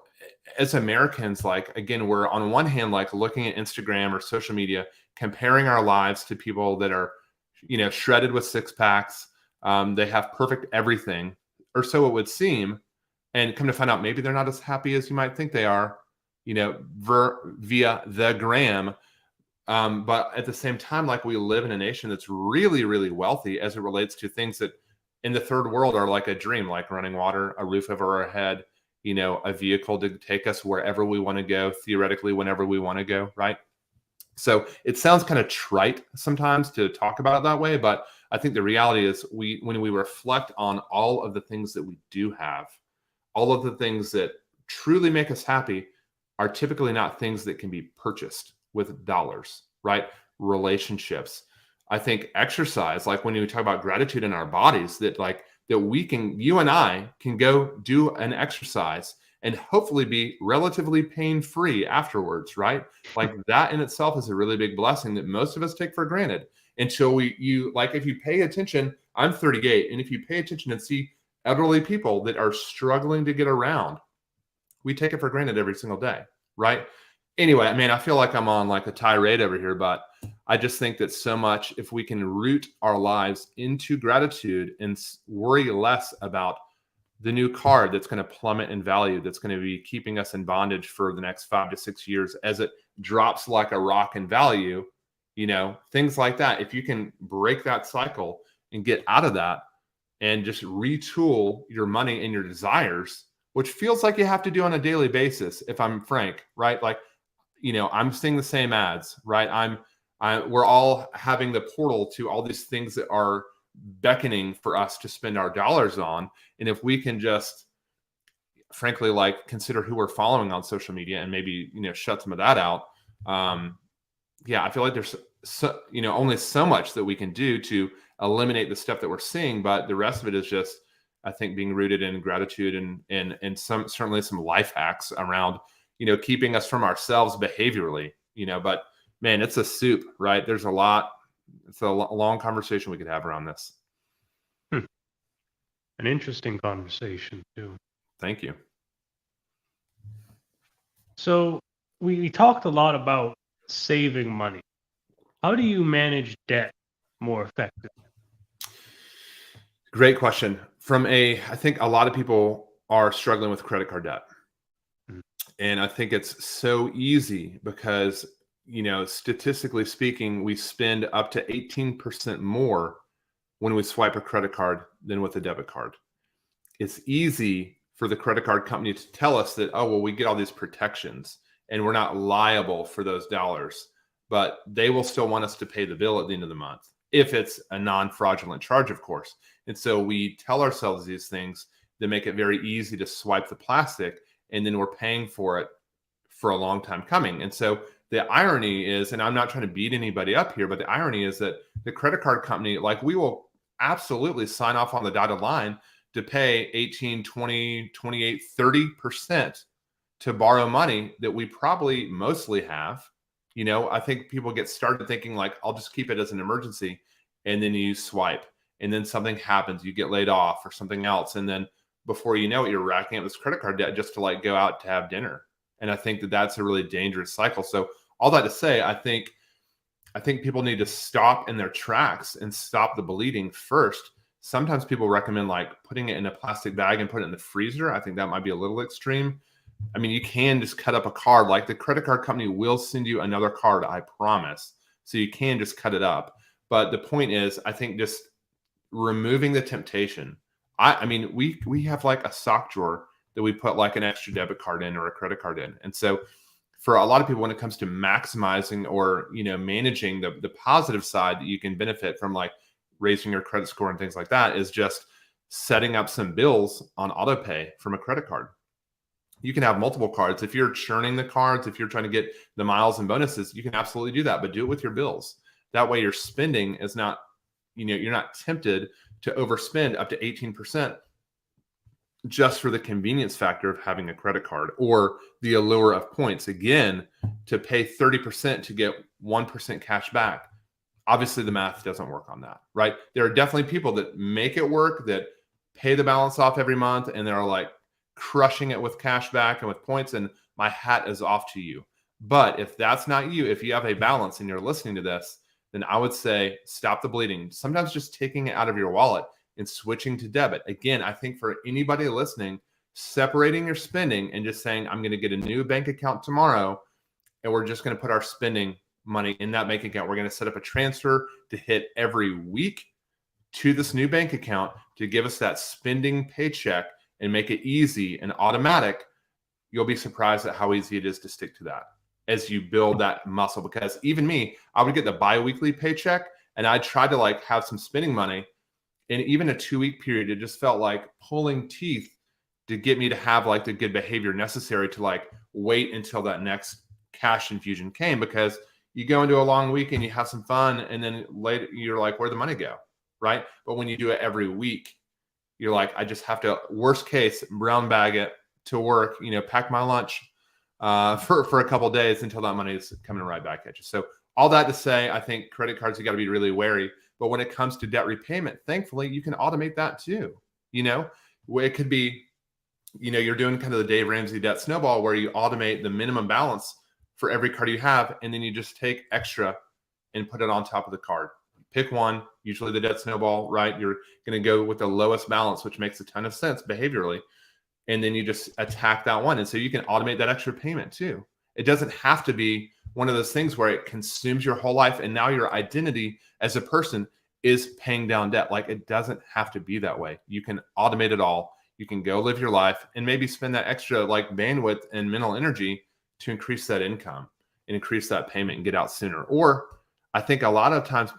as Americans, like, again, we're on one hand, like looking at Instagram or social media, comparing our lives to people that are, shredded with six packs. They have perfect everything, or so it would seem. And come to find out, maybe they're not as happy as you might think they are, via the gram. But at the same time, like, we live in a nation that's really, really wealthy as it relates to things that in the third world are like a dream, like running water, a roof over our head, a vehicle to take us wherever we want to go, theoretically, whenever we want to go, right? So it sounds kind of trite sometimes to talk about it that way, but I think the reality is when we reflect on all of the things that we do have, all of the things that truly make us happy are typically not things that can be purchased with dollars, right? Relationships. I think exercise, like when you talk about gratitude in our bodies, that you and I can go do an exercise and hopefully be relatively pain-free afterwards, right? Like that in itself is a really big blessing that most of us take for granted until if you pay attention, I'm 38, and if you pay attention and see elderly people that are struggling to get around, we take it for granted every single day, right? Anyway, I mean, I feel like I'm on like a tirade over here, but I just think that so much, if we can root our lives into gratitude and worry less about the new car that's going to plummet in value, that's going to be keeping us in bondage for the next 5 to 6 years as it drops like a rock in value, things like that. If you can break that cycle and get out of that and just retool your money and your desires, which feels like you have to do on a daily basis, if I'm frank, right? Like, I'm seeing the same ads, right? We're all having the portal to all these things that are beckoning for us to spend our dollars on. And if we can just frankly, like, consider who we're following on social media and maybe, shut some of that out. Yeah, I feel like there's only so much that we can do to eliminate the stuff that we're seeing, but the rest of it is just, I think, being rooted in gratitude and certainly some life hacks around, keeping us from ourselves behaviorally, but man, it's a soup, right? There's a lot It's a long conversation we could have around this. Hmm. An interesting conversation too. Thank you. So we talked a lot about saving money. How do you manage debt more effectively? Great question. I think a lot of people are struggling with credit card debt. Mm. And I think it's so easy because, statistically speaking, we spend up to 18% more when we swipe a credit card than with a debit card. It's easy for the credit card company to tell us that, oh, well, we get all these protections and we're not liable for those dollars, but they will still want us to pay the bill at the end of the month if it's a non-fraudulent charge, of course. And so we tell ourselves these things that make it very easy to swipe the plastic, and then we're paying for it for a long time coming. And so the irony is, and I'm not trying to beat anybody up here, but the irony is that the credit card company, like, we will absolutely sign off on the dotted line to pay 18, 20, 28, 30% to borrow money that we probably mostly have. I think people get started thinking like, I'll just keep it as an emergency. And then you swipe and then something happens, you get laid off or something else. And then before you know it, you're racking up this credit card debt just to like go out to have dinner. And I think that that's a really dangerous cycle. So all that to say, I think people need to stop in their tracks and stop the bleeding first. Sometimes people recommend like putting it in a plastic bag and put it in the freezer. I think that might be a little extreme. I mean, you can just cut up a card. Like, the credit card company will send you another card, I promise. So you can just cut it up. But the point is, I think just removing the temptation. I mean, we have like a sock drawer that we put like an extra debit card in or a credit card in. And so for a lot of people, when it comes to maximizing or, managing the positive side that you can benefit from, like raising your credit score and things like that, is just setting up some bills on auto pay from a credit card. You can have multiple cards. If you're churning the cards, if you're trying to get the miles and bonuses, you can absolutely do that, but do it with your bills. That way your spending is not, you're not tempted to overspend up to 18% just for the convenience factor of having a credit card or the allure of points. Again, to pay 30% to get 1% cash back. Obviously the math doesn't work on that, right? There are definitely people that make it work, that pay the balance off every month, and they're like crushing it with cash back and with points, and my hat is off to you. But if that's not you, if you have a balance and you're listening to this, then I would say stop the bleeding. Sometimes just taking it out of your wallet and switching to debit. Again, I think for anybody listening, separating your spending and just saying, I'm going to get a new bank account tomorrow, and we're just going to put our spending money in that bank account. We're going to set up a transfer to hit every week to this new bank account to give us that spending paycheck and make it easy and automatic. You'll be surprised at how easy it is to stick to that as you build that muscle. Because even me, I would get the bi-weekly paycheck and I tried to like have some spending money. And even a 2-week period, it just felt like pulling teeth to get me to have like the good behavior necessary to like wait until that next cash infusion came. Because you go into a long week and you have some fun, and then later you're like, where'd the money go? Right? But when you do it every week, you're like, I just have to, worst case, brown bag it to work, pack my lunch for a couple of days until that money is coming right back at you. So all that to say, I think credit cards, you got to be really wary. But when it comes to debt repayment, thankfully, you can automate that too. It could be, you're doing kind of the Dave Ramsey debt snowball, where you automate the minimum balance for every card you have, and then you just take extra and put it on top of the card. Pick one, usually the debt snowball, right? You're going to go with the lowest balance, which makes a ton of sense behaviorally. And then you just attack that one. And so you can automate that extra payment too. It doesn't have to be one of those things where it consumes your whole life and now your identity as a person is paying down debt. Like, it doesn't have to be that way. You can automate it all. You can go live your life and maybe spend that extra like bandwidth and mental energy to increase that income and increase that payment and get out sooner. Or I think a lot of times,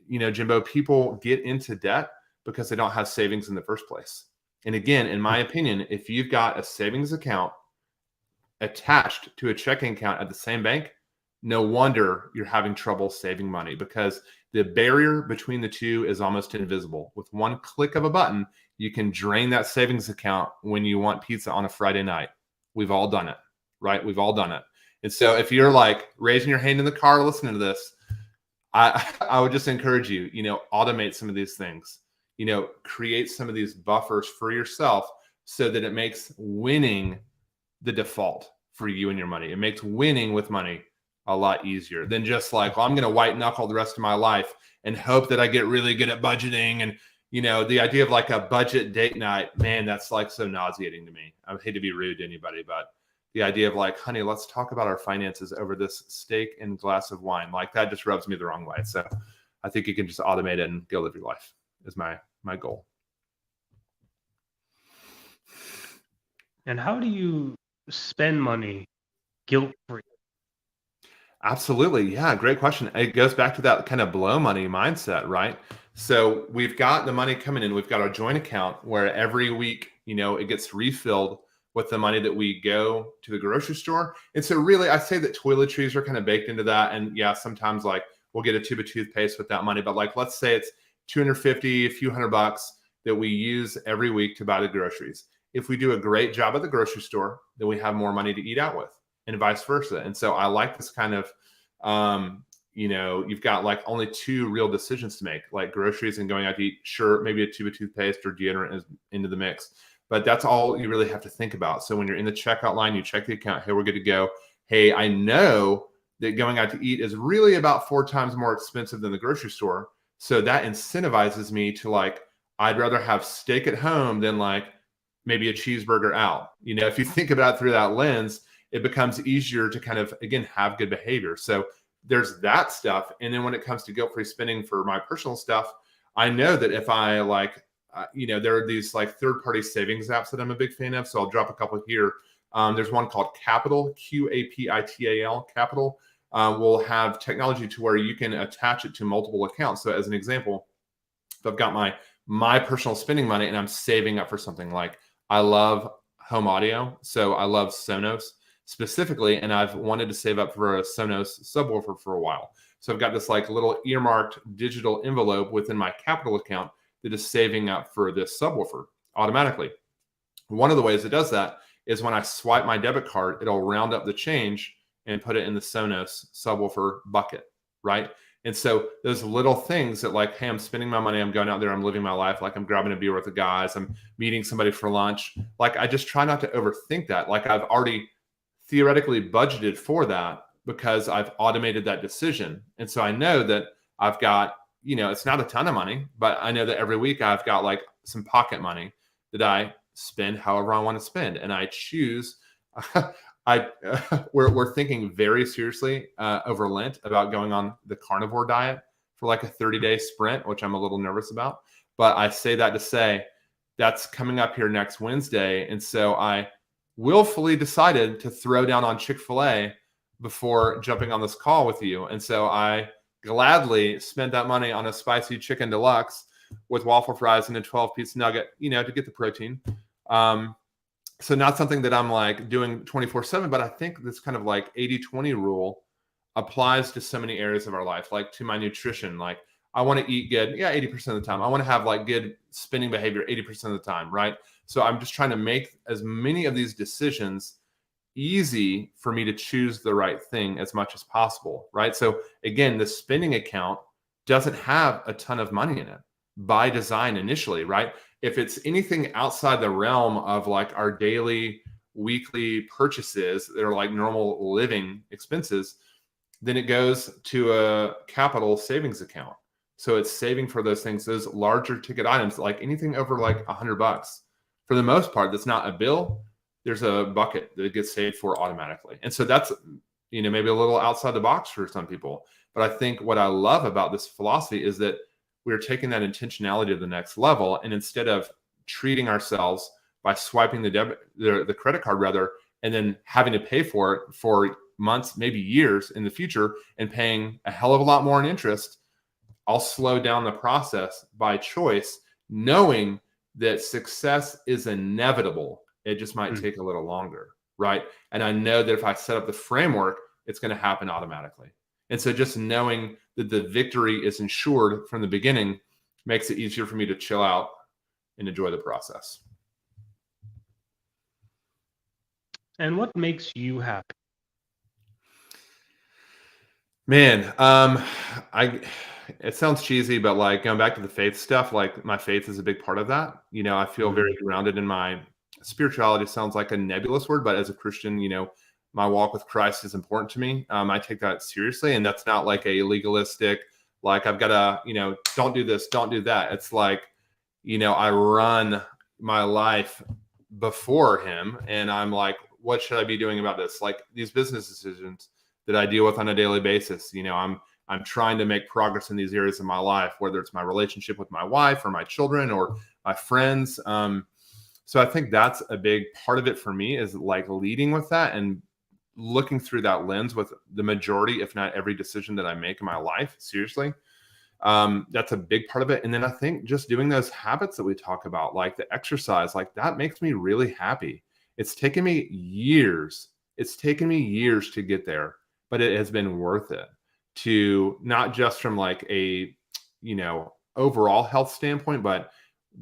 Jimbo, people get into debt because they don't have savings in the first place. And again, in my opinion, if you've got a savings account attached to a checking account at the same bank, no wonder you're having trouble saving money, because the barrier between the two is almost invisible. With one click of a button, you can drain that savings account when you want pizza on a Friday night. We've all done it, right? We've all done it. And so if you're like raising your hand in the car listening to this, I would just encourage you, automate some of these things, create some of these buffers for yourself so that it makes winning the default for you and your money. It makes winning with money a lot easier than just like, well, I'm going to white knuckle the rest of my life and hope that I get really good at budgeting. And, the idea of like a budget date night, man, that's like so nauseating to me. I hate to be rude to anybody, but the idea of like, honey, let's talk about our finances over this steak and glass of wine, like that just rubs me the wrong way. So I think you can just automate it and go live your life is my goal. And how do you spend money guilt-free? Absolutely. Yeah. Great question. It goes back to that kind of blow money mindset, right? So we've got the money coming in. We've got our joint account where every week, it gets refilled with the money that we go to the grocery store. And so really, I say that toiletries are kind of baked into that. And yeah, sometimes like we'll get a tube of toothpaste with that money, but like, let's say it's 250, a few $100 that we use every week to buy the groceries. If we do a great job at the grocery store, then we have more money to eat out with, and vice versa. And so I like this kind of, you've got like only two real decisions to make, like groceries and going out to eat. Sure, maybe a tube of toothpaste or deodorant is into the mix, but that's all you really have to think about. So when you're in the checkout line, you check the account. Hey, we're good to go. Hey, I know that going out to eat is really about 4 times more expensive than the grocery store. So that incentivizes me to like, I'd rather have steak at home than like maybe a cheeseburger out. If you think about it through that lens, it becomes easier to kind of, again, have good behavior. So there's that stuff. And then when it comes to guilt-free spending for my personal stuff, I know that if I like, there are these like third-party savings apps that I'm a big fan of. So I'll drop a couple here. There's one called Capital, Qapital. Capital will have technology to where you can attach it to multiple accounts. So as an example, if I've got my personal spending money and I'm saving up for something like, I love home audio. So I love Sonos specifically, and I've wanted to save up for a Sonos subwoofer for a while. So I've got this like little earmarked digital envelope within my Capital account that is saving up for this subwoofer automatically. One of the ways it does that is when I swipe my debit card, it'll round up the change and put it in the Sonos subwoofer bucket, right? And so those little things that like, hey, I'm spending my money, I'm going out there, I'm living my life, like I'm grabbing a beer with the guys, I'm meeting somebody for lunch. Like I just try not to overthink that. Like I've already theoretically budgeted for that because I've automated that decision. And so I know that I've got, it's not a ton of money, but I know that every week I've got like some pocket money that I spend however I want to spend. And I choose, we're thinking very seriously over Lent about going on the carnivore diet for like a 30-day sprint, which I'm a little nervous about. But I say that to say that's coming up here next Wednesday. And so I willfully decided to throw down on Chick-fil-A before jumping on this call with you. And so I gladly spent that money on a spicy chicken deluxe with waffle fries and a 12-piece nugget, to get the protein. So not something that I'm like doing 24/7, but I think this kind of like 80-20 rule applies to so many areas of our life, like to my nutrition. Like I want to eat good. Yeah, 80% of the time. I want to have like good spending behavior 80% of the time, right? So I'm just trying to make as many of these decisions easy for me to choose the right thing as much as possible, right? So again, the spending account doesn't have a ton of money in it by design initially, right? If it's anything outside the realm of like our daily, weekly purchases that are like normal living expenses, then it goes to a capital savings account. So it's saving for those things, those larger ticket items, like anything over like $100. For the most part, that's not a bill. There's a bucket that it gets saved for automatically. And so that's, maybe a little outside the box for some people. But I think what I love about this philosophy is that we're taking that intentionality to the next level. And instead of treating ourselves by swiping the credit card rather, and then having to pay for it for months, maybe years in the future, and paying a hell of a lot more in interest, I'll slow down the process by choice, knowing that success is inevitable. It just might take a little longer, right? And I know that if I set up the framework, it's going to happen automatically. And so just knowing that the victory is ensured from the beginning makes it easier for me to chill out and enjoy the process. And what makes you happy? Man, I it sounds cheesy, but like going back to the faith stuff, like my faith is a big part of that. I feel very Mm, grounded in my spirituality. Sounds like a nebulous word, but as a Christian, my walk with Christ is important to me. I take that seriously, and that's not like a legalistic, like I've got to, don't do this, don't do that. It's like, I run my life before Him, and I'm like, what should I be doing about this? Like these business decisions that I deal with on a daily basis. I'm trying to make progress in these areas of my life, whether it's my relationship with my wife or my children or my friends. So I think that's a big part of it for me, is like leading with that and looking through that lens with the majority, if not every decision that I make in my life. Seriously. That's a big part of it. And then I think just doing those habits that we talk about, like the exercise, like that makes me really happy. It's taken me years. It's taken me years to get there, but it has been worth it, to not just from like a, overall health standpoint, but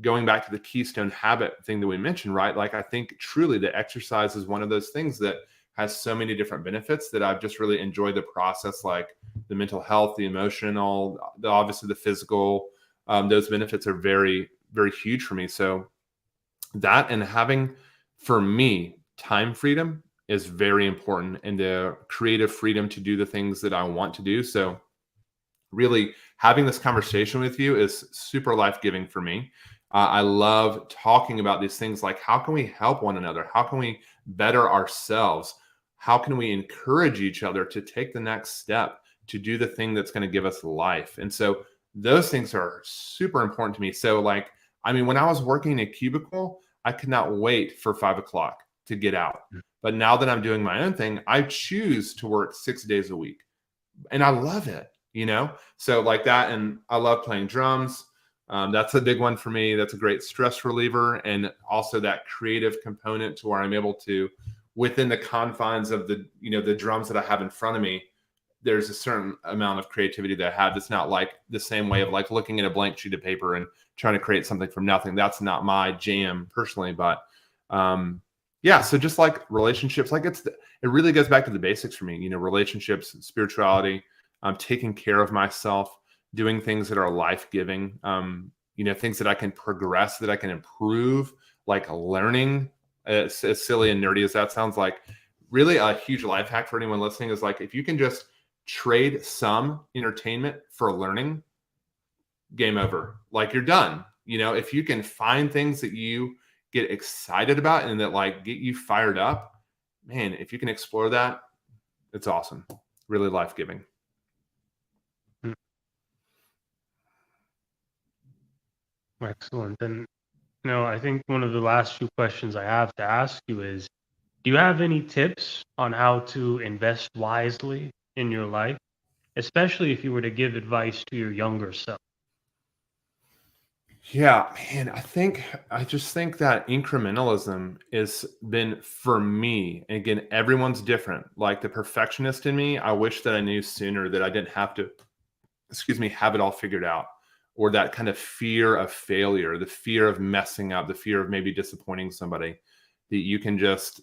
going back to the keystone habit thing that we mentioned, right? Like I think truly the exercise is one of those things that has so many different benefits that I've just really enjoyed the process, like the mental health, the emotional, obviously the physical. Those benefits are very, very huge for me. So that, and having, for me, time freedom is very important, and the creative freedom to do the things that I want to do. So really having this conversation with you is super life-giving for me. I love talking about these things, like how can we help one another? How can we better ourselves? How can we encourage each other to take the next step, to do the thing that's going to give us life? And so those things are super important to me. So like, I mean, when I was working in a cubicle, I could not wait for 5 o'clock to get out. But now that I'm doing my own thing, I choose to work 6 days a week, and I love it, So like that, and I love playing drums. That's a big one for me. That's a great stress reliever, and also that creative component to where I'm able to, within the confines of the drums that I have in front of me, there's a certain amount of creativity that I have. That's not like the same way of like looking at a blank sheet of paper and trying to create something from nothing. That's not my jam personally, but yeah. So just like relationships, like it really goes back to the basics for me. Relationships, spirituality, taking care of myself, doing things that are life giving. Things that I can progress, that I can improve, like learning. As silly and nerdy as that sounds, like really a huge life hack for anyone listening is like if you can just trade some entertainment for learning, game over. Like you're done. If you can find things that you get excited about and that like get you fired up, man, if you can explore that, it's awesome. Really life giving. mm, excellent. And I think one of the last few questions I have to ask you is, do you have any tips on how to invest wisely in your life, especially if you were to give advice to your younger self? Yeah, man, I just think that incrementalism has been for me. And again, everyone's different. Like the perfectionist in me, I wish that I knew sooner that I didn't have to, excuse me, have it all figured out. Or that kind of fear of failure, the fear of messing up, the fear of maybe disappointing somebody, that you can just,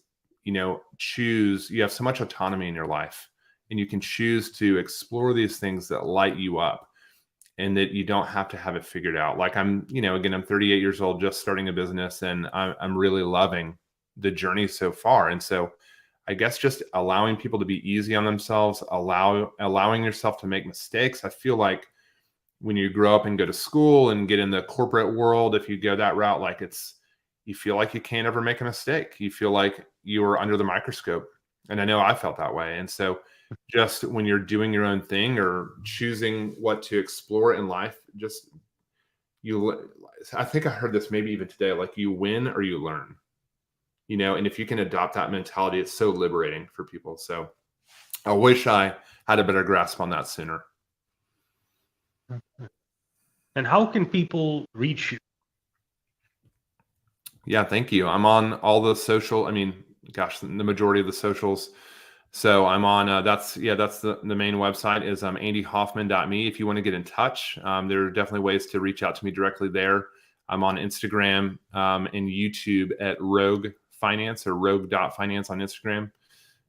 choose. You have so much autonomy in your life, and you can choose to explore these things that light you up, and that you don't have to have it figured out. Like again, I'm 38 years old, just starting a business, and I'm really loving the journey so far. And so I guess just allowing people to be easy on themselves, allowing yourself to make mistakes. I feel like when you grow up and go to school and get in the corporate world, if you go that route, like you feel like you can't ever make a mistake. You feel like you are under the microscope. And I know I felt that way. And so just when you're doing your own thing or choosing what to explore in life, just I think I heard this maybe even today, like you win or you learn, and if you can adopt that mentality, it's so liberating for people. So I wish I had a better grasp on that sooner. And how can people reach you? Yeah, thank you. I'm on all the social, I mean, gosh, the majority of the socials. So I'm on, that's the main website is andyhoffman.me. If you want to get in touch, there are definitely ways to reach out to me directly there. I'm on Instagram and YouTube at Rogue Finance, or rogue.finance on Instagram.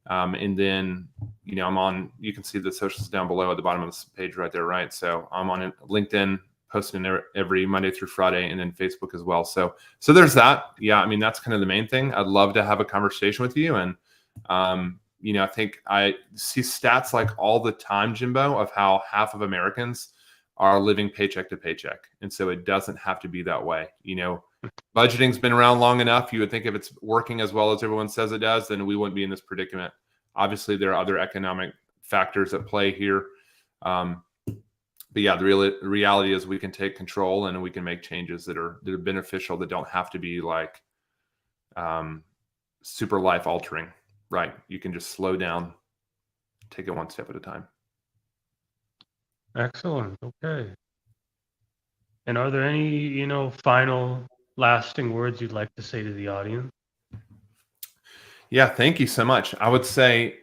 And then, I'm on, you can see the socials down below at the bottom of this page right there, right? So I'm on LinkedIn, posting every Monday through Friday, and then Facebook as well. So there's that. Yeah, I mean, that's kind of the main thing. I'd love to have a conversation with you. And, I think I see stats like all the time, Jimbo, of how half of Americans are living paycheck to paycheck. And so it doesn't have to be that way. Budgeting's been around long enough. You would think if it's working as well as everyone says it does, then we wouldn't be in this predicament. Obviously, there are other economic factors at play here. But yeah, the reality is we can take control and we can make changes that are beneficial, that don't have to be like super life altering, right? You can just slow down, take it one step at a time. Excellent. Okay. And are there any, final lasting words you'd like to say to the audience? Yeah, thank you so much. I would say,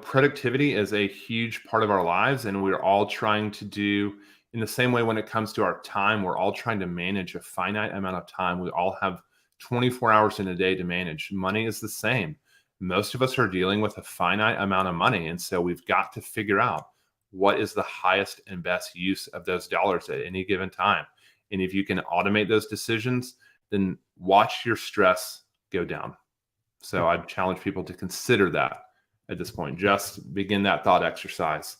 productivity is a huge part of our lives, and we're all trying to do in the same way when it comes to our time. We're all trying to manage a finite amount of time. We all have 24 hours in a day to manage. Money is the same. Most of us are dealing with a finite amount of money, and so we've got to figure out what is the highest and best use of those dollars at any given time. And if you can automate those decisions, then watch your stress go down. So I'd challenge people to consider that at this point. Just begin that thought exercise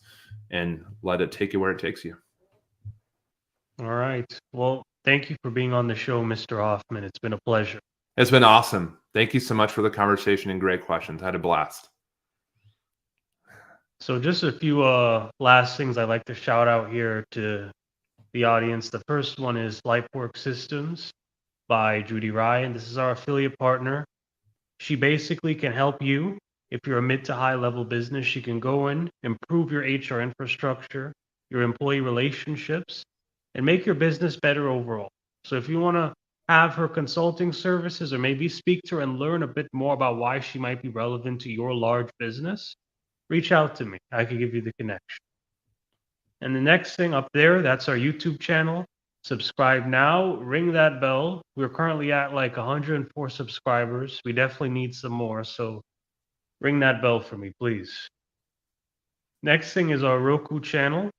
and let it take you where it takes you. All right. Well, thank you for being on the show, Mr. Hoffman. It's been a pleasure. It's been awesome. Thank you so much for the conversation and great questions. I had a blast. So just a few last things I'd like to shout out here to the audience. The first one is LifeWork Systems by Judy Ryan. This is our affiliate partner. She basically can help you. If you're a mid to high level business, she can go in, improve your HR infrastructure, your employee relationships, and make your business better overall. So if you want to have her consulting services, or maybe speak to her and learn a bit more about why she might be relevant to your large business, reach out to me. I can give you the connection. And the next thing up there, that's our YouTube channel. Subscribe now, ring that bell. We're currently at like 104 subscribers. We definitely need some more, so ring that bell for me, please. Next thing is our Roku channel.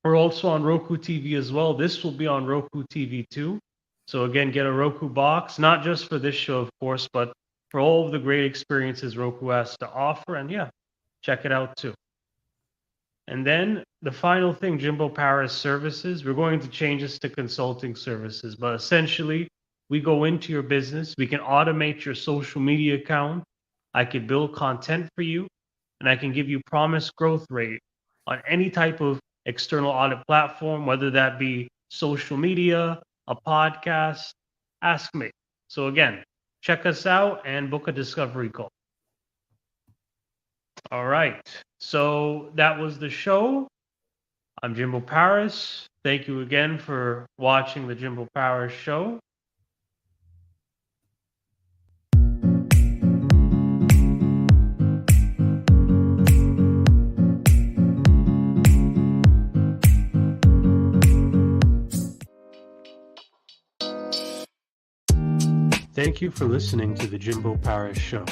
We're also on Roku TV as well. This will be on Roku TV too. So again, get a Roku box, not just for this show, of course, but for all of the great experiences Roku has to offer. And yeah, check it out too. And then the final thing, Jimbo Paris Services. We're going to change this to consulting services, but essentially we go into your business. We can automate your social media account. I could build content for you, and I can give you promised growth rate on any type of external audit platform, whether that be social media, a podcast, ask me. So again, check us out and book a discovery call. All right. So that was the show. I'm Jimbo Paris. Thank you again for watching the Jimbo Paris Show. Thank you for listening to the Jimbo Paris Show.